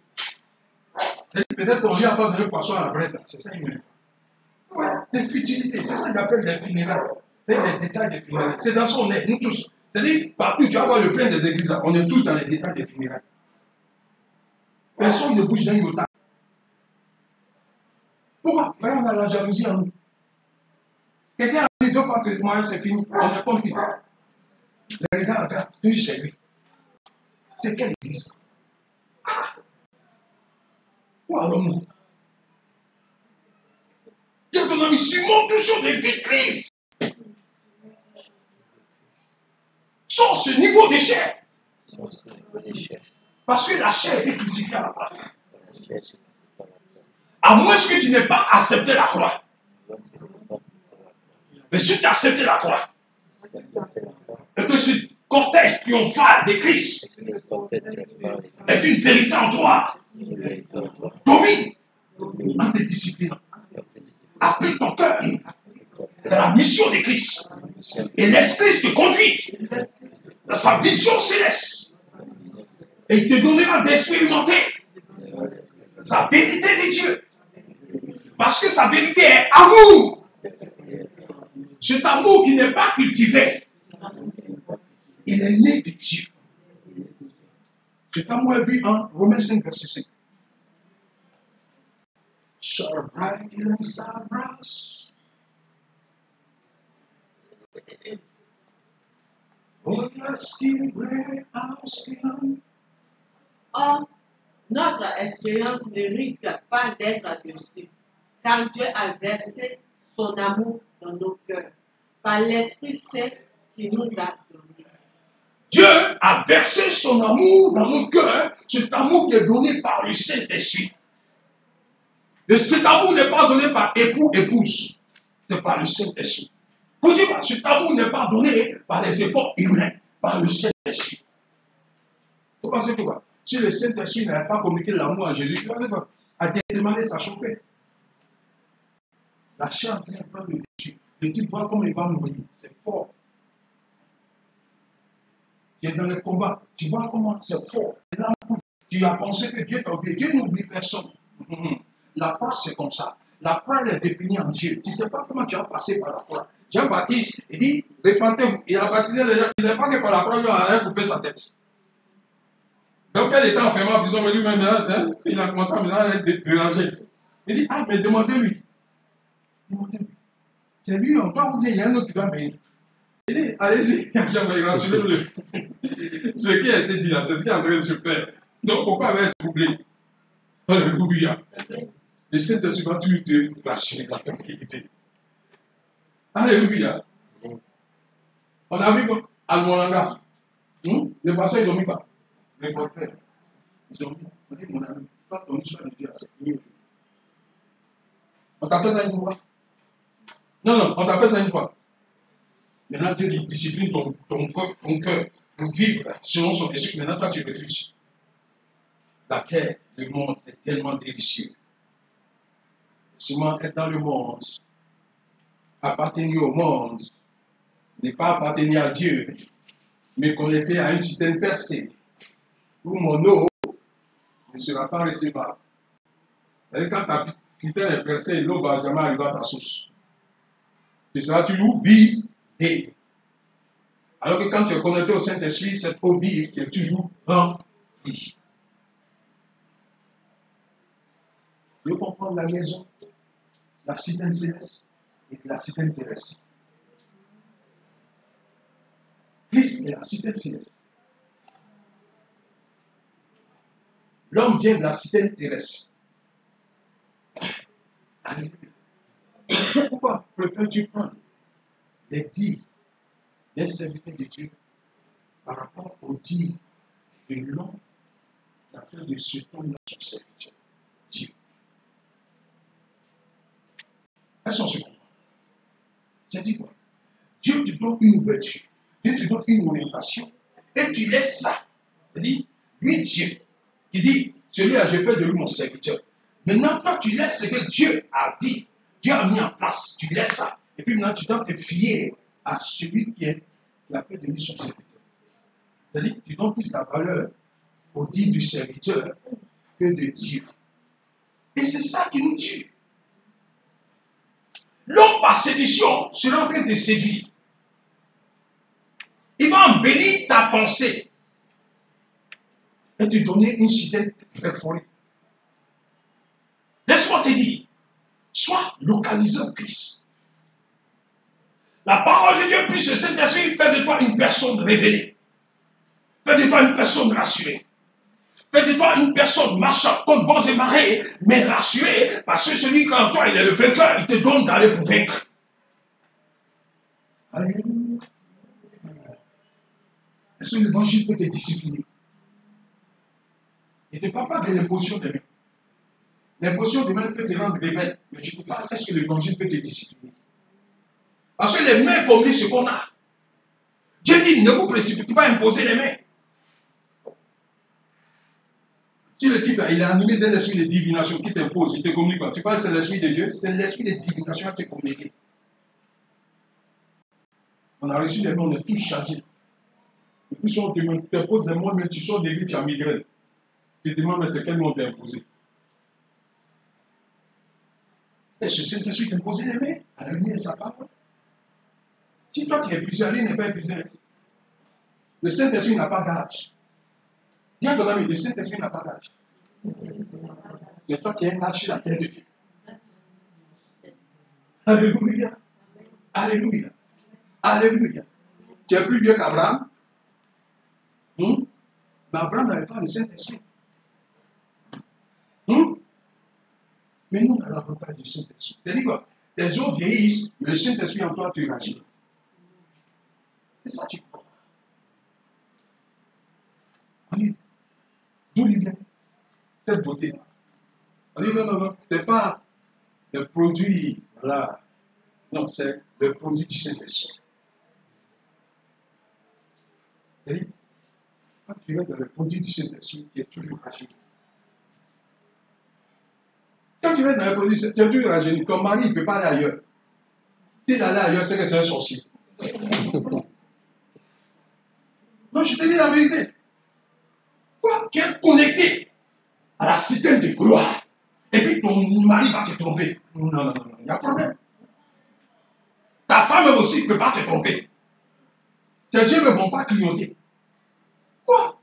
S2: Peut-être qu'on lui a pas donné poisson à la braise. C'est ça, il m'aime. Ouais, des futilités. C'est ça qu'il appelle des funérailles. C'est les détails des funérailles. C'est dans son nez, nous tous. C'est-à-dire, partout, tu vas voir le plein des églises. Là. On est tous dans les détails des funérailles. Personne ne bouge d'un iota. Pourquoi? Regarde, on a la jalousie en nous. Quelqu'un a dit 2 fois que moi, c'est fini. On est comme qui? Les gars, regarde, toujours chez lui. C'est quelle église? Où allons-nous? Quel ton ami Simon, toujours des vitrices. Sur ce niveau de chair. Parce que la chair était crucifiée à la croix. À moins que tu n'aies pas accepté la croix. Mais si tu as accepté la croix, et que ce cortège triomphal de Christ est une vérité en toi, domine en tes disciplines. Applique ton cœur dans la mission de Christ. Et laisse Christ te conduire dans sa vision céleste. Et il te donnera d'expérimenter sa vérité de Dieu. Parce que sa vérité est amour. Cet amour qui n'est pas cultivé, il est né de Dieu. Cet amour est vu en Romains 5, verset 5. Shall bright in Sabras.
S3: Or, notre expérience ne risque pas d'être déçue, car Dieu a versé son amour dans nos cœurs, par l'Esprit Saint qui nous a donné.
S2: Dieu a versé son amour dans nos cœurs, cet amour qui est donné par le Saint-Esprit. Et cet amour n'est pas donné par époux, épouse, c'est par le Saint-Esprit. Pour dire, cet amour n'est pas donné par les efforts humains, par le Saint-Esprit. Vous pensez quoi? Si le Saint-Esprit n'avait pas communiqué l'amour à Jésus, tu vas voir, à Gethsémane, ça chauffait. La chair en train de prendre le dessus. Le type voit comment il va mourir. C'est fort. Tu es dans le combat. Tu vois comment c'est fort. Tu as pensé que Dieu t'a oublié. Dieu n'oublie personne. La croix, c'est comme ça. La croix, elle est définie en Dieu. Tu ne sais pas comment tu as passé par la croix. Jean-Baptiste, il dit, répentez-vous. Il a baptisé les gens. Il ne savait pas que par la croix, il a coupé sa tête. Donc, elle était enfermée en prison, mais lui-même, il a commencé à être dérangé. Il dit, ah, mais demandez-lui. Demandez-lui. C'est lui, on doit oublier, il y a un autre qui va venir. Il dit, allez-y, rassurez-le. Ce qui a été dit là, c'est ce qui est en train de se faire. Donc, pourquoi avoir être troublé? Alléluia. Le Saint-Esprit va toujours te rassurer dans ta tranquillité. Alléluia. On a vu à Moulanga, les passants, ils ont mis quoi? Les portraits. Ils ont mis, on dit, mon ami, toi, ton histoire de Dieu, c'est lié. On t'a fait ça une fois? Non, on t'a fait ça une fois. Maintenant, Dieu dit, discipline ton cœur pour vivre selon son esprit. Maintenant, toi, tu refuses. La terre, le monde est tellement délicieux. Seulement être dans le monde, appartenir au monde, ne pas appartenir à Dieu, mais connecter à une certaine percée, où mon eau ne sera pas recevable. Et quand ta citerne est percée, l'eau ne va jamais arriver à ta source. Tu seras toujours vidé. Alors que quand tu es connecté au Saint-Esprit, cette eau vive qui est toujours remplie. Je comprends la maison, la citerne céleste et la citerne terrestre. Christ est la citerne céleste. L'homme vient de la citerne terrestre. Alléluia. Pourquoi préfères-tu prendre les dires des serviteurs de Dieu par rapport aux dires de l'homme afin de se tourner dans son serviteur. Dieu. Est-ce qu'on se comprend? Ça dit quoi? Dieu te donne une ouverture, Dieu te donne une orientation, et tu laisses ça. C'est-à-dire, lui, Dieu, qui dit, celui-là, je fais de lui mon serviteur. Maintenant, toi, tu laisses ce que Dieu a dit, Dieu a mis en place, tu laisses ça. Et puis maintenant, tu dois te fier à celui qui a fait de lui son serviteur. C'est-à-dire, tu donnes plus la valeur au dit du serviteur que de Dieu. Et c'est ça qui nous tue. L'homme par séduction sera en train de séduire. Il va embellir ta pensée et te donner une cité perforée. Laisse-moi te dire, sois localisé en Christ. La parole de Dieu puisse le Saint-Esprit faire de toi une personne révélée. Fais de toi une personne rassurée. Fais de toi une personne marchant comme vents et marées, mais rassurée, parce que celui qui en toi, il est le vainqueur, il te donne d'aller pour vaincre. Alléluia. Est-ce que l'évangile peut te discipliner? Il ne te parle pas de l'imposition des mains. L'imposition des mains peut te rendre rebelle, mais tu ne peux pas. Est-ce que l'évangile peut te discipliner? Parce que les mains communiquent ce qu'on a. Dieu dit, ne vous précipitez pas à imposer les mains. Si le type, il est animé d'un esprit de divination qui t'impose, il te communique pas. Tu penses que c'est l'esprit de Dieu? C'est l'esprit de divination qui te communique. On a reçu les mains, on est tous chargés. Et puis si on t'impose les mains, mais tu sors des vies, tu as migraine. Tu te demandes, mais c'est quel nom t'a imposé? Et ce Saint-Esprit t'a imposé les mains à la lumière de sa parole. Si toi tu es épuisé, lui n'est pas épuisé. Le Saint-Esprit n'a pas d'âge. Dis à ton ami, le Saint-Esprit n'a pas d'âge. Mais toi tu es un âge sur la terre de Dieu. Alléluia. Alléluia. Alléluia. Tu es plus vieux qu'Abraham. Mais Abraham n'avait pas le Saint-Esprit. Mais nous, on a l'avantage du Saint-Esprit. C'est-à-dire quoi? Les autres vieillissent, mais le Saint-Esprit en toi, tu réagis. C'est ça, tu comprends. D'où il vient cette beauté? On dit non, ce n'est pas le produit, voilà. Non, c'est le produit du Saint-Esprit. C'est-à-dire, quand tu es dans le produit du Saint-Esprit, tu es toujours agi. Quand tu es dans le produit du Saint-Esprit, tu es toujours agi. Ton mari, il ne peut pas aller ailleurs. S'il allait ailleurs, c'est que c'est un sorcier. Non, je te dis la vérité. Quoi? Tu es connecté à la cité de gloire. Et puis ton mari va te tromper. Non, il y a problème. Ta femme aussi ne peut pas te tromper. Ces dieux ne vont pas clignoter. Quoi?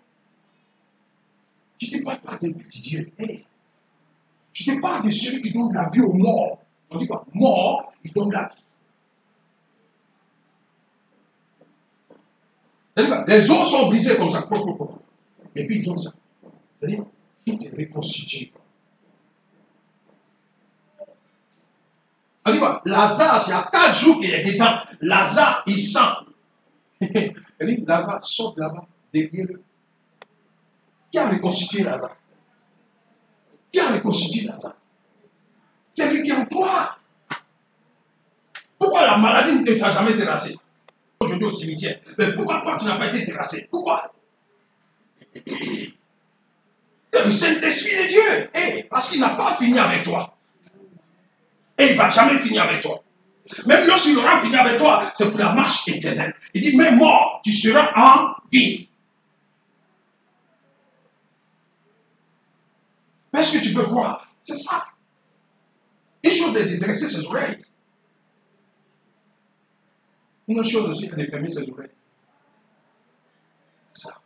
S2: Je ne te parle pas d'un petit Dieu. Hey. Je te parle de celui qui donne la vie aux morts. On dit quoi? Mort, il donne la vie. Les os sont brisés comme ça. Et puis ils donnent ça. C'est-à-dire, tout est reconstitué. On dit quoi? Lazare, il y a 4 jours qu'il est dedans. Lazare, il sent. Elle dit, Lazare, sort de là-bas, derrière eux. Qui a reconstitué Lazare? Qui a reconstitué Lazare? C'est lui qui est en toi. Pourquoi la maladie ne t'a jamais terrassé? Aujourd'hui au cimetière. Mais pourquoi toi tu n'as pas été terrassé? Pourquoi? C'est le Saint-Esprit de Dieu. Hey, parce qu'il n'a pas fini avec toi. Et il ne va jamais finir avec toi. Même lorsqu'il aura fini avec toi, c'est pour la marche éternelle. Il dit, mais mort, tu seras en vie. Est-ce que tu peux croire? C'est ça. Une chose est de dresser ses oreilles. Une autre chose aussi est de fermer ses oreilles. C'est ça.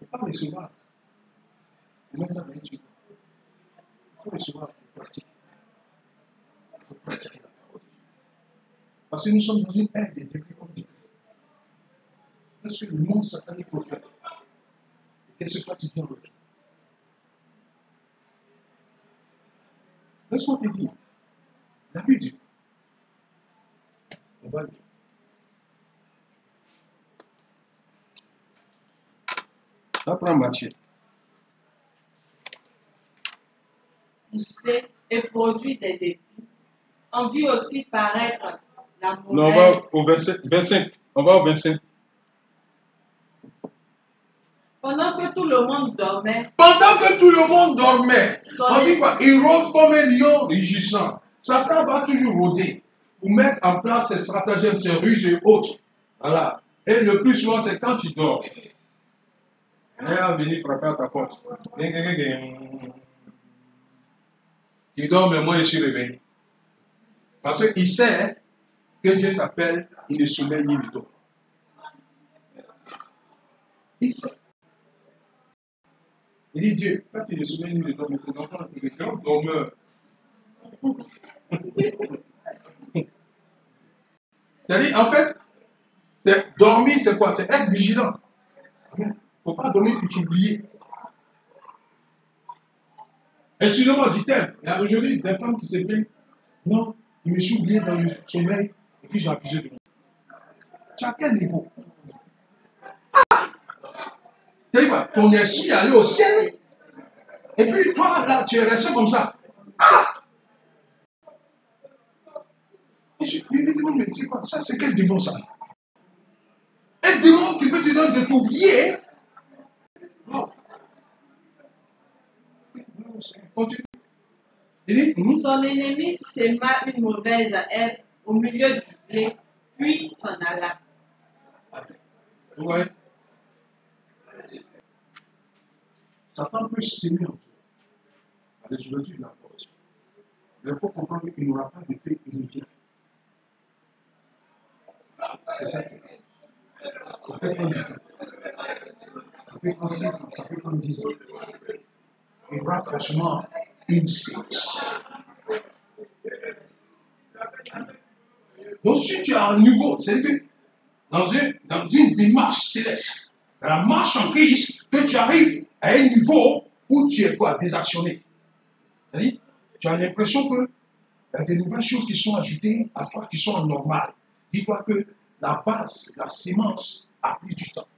S2: Il ne faut pas recevoir. Il faut recevoir pour pratiquer. Il faut pratiquer la parole. Parce que nous sommes dans une ère de décret comme décret. Est-ce que le monde satanique profère? Qu'est-ce que toi tu dis en retour? Laisse-moi te dire, la Bible dit, on va lire. On prend Matthieu.
S3: Pousser et produit des épis. On vit aussi paraître la
S2: Non, on va
S3: mauvaise.
S2: au verset 25. On va au 25.
S3: Pendant que tout le monde dormait,
S2: Pendant que tout le monde dormait,
S3: Son-
S2: on dit quoi? Il rôde comme un lion rugissant. Satan va toujours rôder pour mettre en place ses stratagèmes, ses ruses et autres. Voilà. Et le plus souvent, c'est quand tu dors. Il va venir frapper à ta porte. Tu dors, mais moi, je suis réveillé. Parce qu'il sait que Dieu s'appelle, il ne sommeille ni ne dort. Il sait. Il dit Dieu, quand tu ne sommeilles ni ne dors, mais tes enfants, c'est des grands dormeurs. C'est-à-dire, en fait, dormir, c'est quoi? C'est être vigilant. Il ne faut pas dormir pour t'oublier. Excusez-moi, dit-elle. Il y a aujourd'hui des femmes qui se plaignent. Non, je me suis oublié dans le sommeil et puis j'ai abusé de moi. Tu as quel niveau? C'est quoi? Ton esprit est allé au ciel. Et puis toi, là, tu es resté comme ça. Et je lui ai dit, mais c'est quoi ça? C'est quel démon ça? Un démon qui veut te donner de t'oublier. Non. Continue. Il dit,
S3: son ennemi sema une mauvaise herbe au milieu du blé, puis s'en alla.
S2: ouais. Satan peut s'aimer en toi. Allez, je le dis, il apporte. Mais il faut comprendre qu'il n'aura pas d'effet immédiat. C'est ça qui est. Ça peut prendre du temps. Ça peut prendre 5 ans, ça peut prendre 10 ans. Il y aura forcément une séance. Donc, si tu as un niveau, c'est-à-dire que dans une démarche céleste, dans la marche en Christ, que tu arrives à un niveau où tu es quoi? Désactionné. C'est-à-dire, tu as l'impression qu'il y a des nouvelles choses qui sont ajoutées à toi qui sont normales. Dis-toi que la base, la sémence a pris du temps.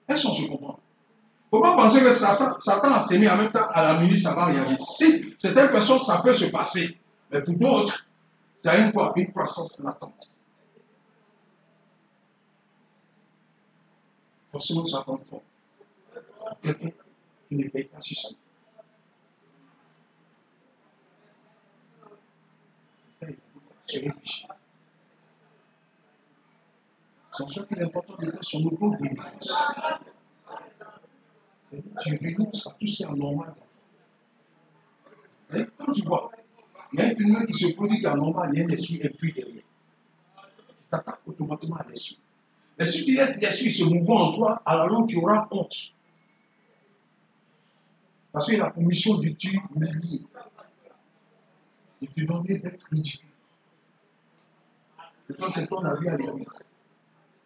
S2: Est-ce qu'on se comprend? Il ne faut pas penser que Satan a sémé en même temps à la minute, ça va réagir. Si certaines personnes, ça peut se passer. Mais pour d'autres, ça a une croissance latente. Forcément, ça compte fort. Quelqu'un qui ne paye pas sur ça. Soyez riche. C'est pour ça qu'il est important de faire son auto-délivrance. Tu renonces à tout ce qui est anormal. Et quand tu vois, il y a un phénomène qui se produit qui est anormal, il y a un esprit impur derrière. Tu t'attaques automatiquement à l'esprit. Mais si tu laisses l'esprit se mouvant en toi, à la longue, tu auras honte. Parce qu'il a pour mission de t'humilier, de te demander d'être ridicule. Et quand c'est ton avis à l'église,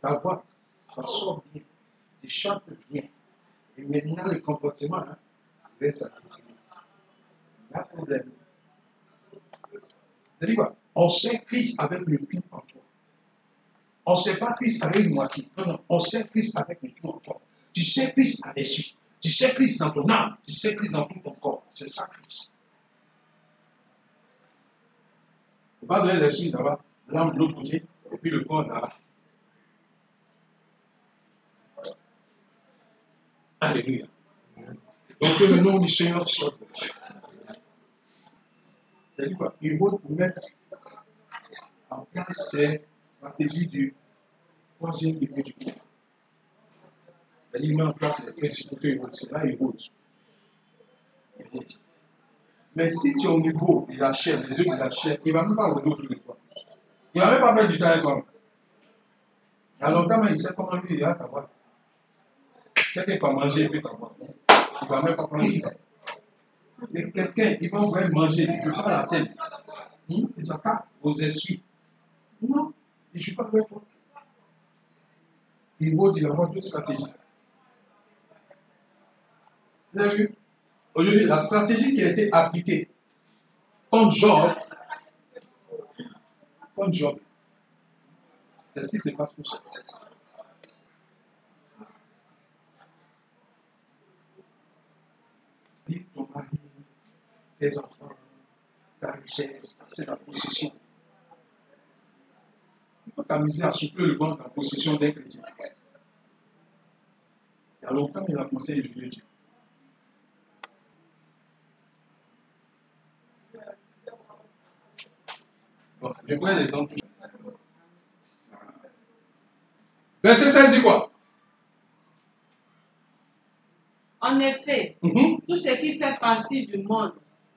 S2: ta voix, ça sort bien, tu chantes bien. Et maintenant, le comportement, reste à continuer. Il y a un problème. C'est-à-dire quoi? On sait Christ avec le tout en toi. On ne sait pas Christ avec une moitié. Non, non, on sait Christ avec le tout en toi. Tu sais Christ à l'esprit. Tu sais Christ dans ton âme. Tu sais Christ dans tout ton corps. C'est ça Christ. Il ne faut pas donner l'esprit là-bas, l'âme de l'autre côté, et puis le corps là-bas. Alléluia. Donc que le nom du Seigneur soit glorifié. C'est-à-dire quoi? Il faut mettre en place ces stratégies du troisième niveau du corps. C'est-à-dire il met en place les principaux que c'est là il route. Mais si tu es au niveau de la chair, des yeux de la chair, il ne va même pas rôder autour de toi. Il ne va même pas mettre du temps avec toi. Alors quand il sait comment lui, il va t'avoir. Il sait qu'il va manger, il peut t'avoir. Il ne va même pas prendre du temps. Mais quelqu'un, il va envoyer manger, il ne peut pas la tête. Il s'attaque aux esprits. Non, je ne suis pas avec toi. Il va dire avoir deux stratégies. Vous avez vu? Aujourd'hui, la stratégie qui a été appliquée contre Job, c'est ce qui se passe pour ça. les enfants, la richesse, c'est la possession. Il faut t'amuser à souffler le ventre en possession d'un chrétien. Il y a longtemps, il a commencé à étudier Dieu. Bon, je prends l'exemple. Verset 16 dit quoi?
S3: En effet, tout ce qui fait partie du monde,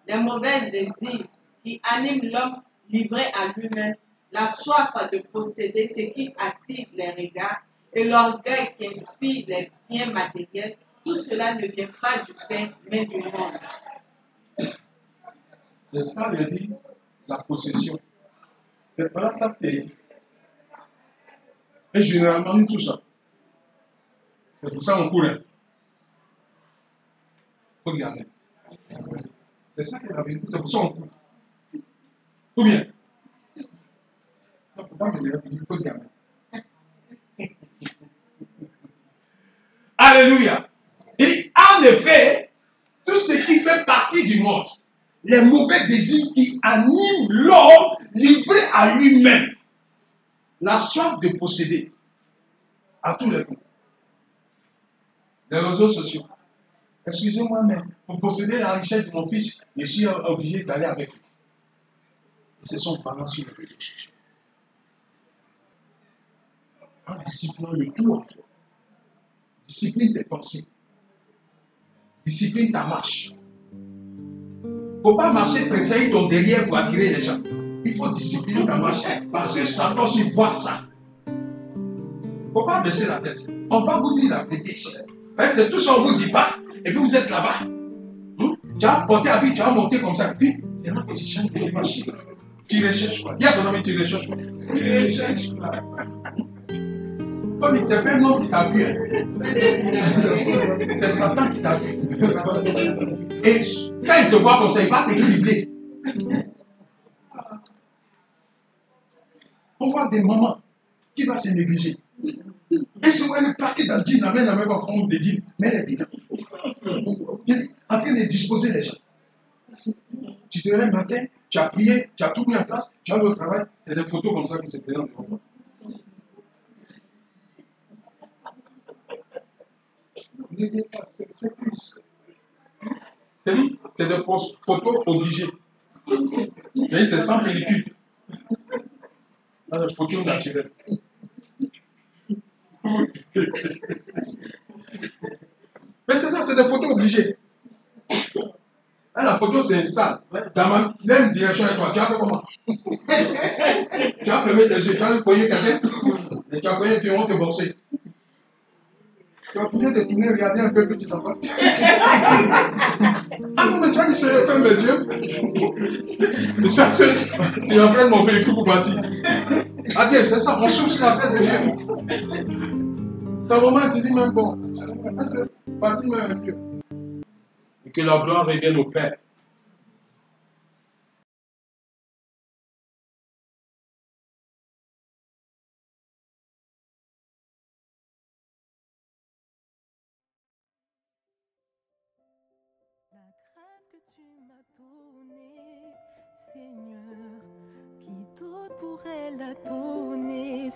S3: les mauvais désirs qui animent l'homme livré à lui-même, la soif de posséder ce qui attire les regards et l'orgueil qui inspire les biens matériels, tout cela ne vient pas du Père, mais du monde.
S2: C'est ça, il dit, la possession. C'est pas ça qui est ici. Et généralement, nous tout ça. C'est pour ça qu'on court. Faut dire amen. C'est ça qui est la vérité, c'est pour ça qu'on court. Ou bien? Il ne faut pas me dire, il faut dire amen. Alléluia. Et en effet, tout ce qui fait partie du monde, les mauvais désirs qui animent l'homme livré à lui-même, la soif de posséder à tous les coups. Les réseaux sociaux. Excusez-moi, mais pour posséder la richesse de mon fils, je suis obligé d'aller avec lui. Ils se sont balancés sur les réseaux sociaux. En disciplinant le tout en toi. Discipline tes pensées. Discipline ta marche. Il ne faut pas marcher très serré ton derrière pour attirer les gens. Il faut discipliner ta marche. Parce que Satan aussi voit ça. Il ne faut pas baisser la tête. On va vous dire la vérité ici. C'est tout ça, on ne vous dit pas. Et puis vous êtes là-bas. Tu as porté à vie, tu as monté comme ça. Puis, il y en a qui chantent des machines. Tu recherches quoi? Dis à ton ami, tu recherches quoi? Tu recherches quoi? Comme c'est pas un homme qui t'a vu. C'est Satan qui t'a vu. Et quand il te voit comme ça, il va t'équilibrer. On voit des mamans qui vont se négliger. Et souvent, elle est plaquée dans le jean, elle n'a même pas fond de jean. Mais elle est dit, en train de disposer les gens. Tu te lèves le matin, tu as prié, tu as tout mis en place, tu as le travail. C'est des photos comme ça qui se présentent devant toi. C'est triste. C'est des photos obligées. C'est sans pellicule. Dans des photos naturelles. Mais c'est ça, c'est des photos obligées. La photo s'installe. Dans la même direction avec toi. Tu as fait comment? Tu as fermé tes yeux, tu as cogné quelqu'un et tu as cogné puis on te boxer. Tu as obligé de tourner, regarder un peu petit enfant. Ah non, mais tu as dit, je ferme mes yeux. Mais ça, tu es en train de mon véhicule pour partir. Ah tiens, c'est ça, on souffle sur la tête de Dieu. Dans le moment, tu dis même bon, c'est parti même un peu. Et que la gloire revienne au Père.
S1: La grâce que tu m'as donnée, Seigneur, qui d'autre pourrait la donner?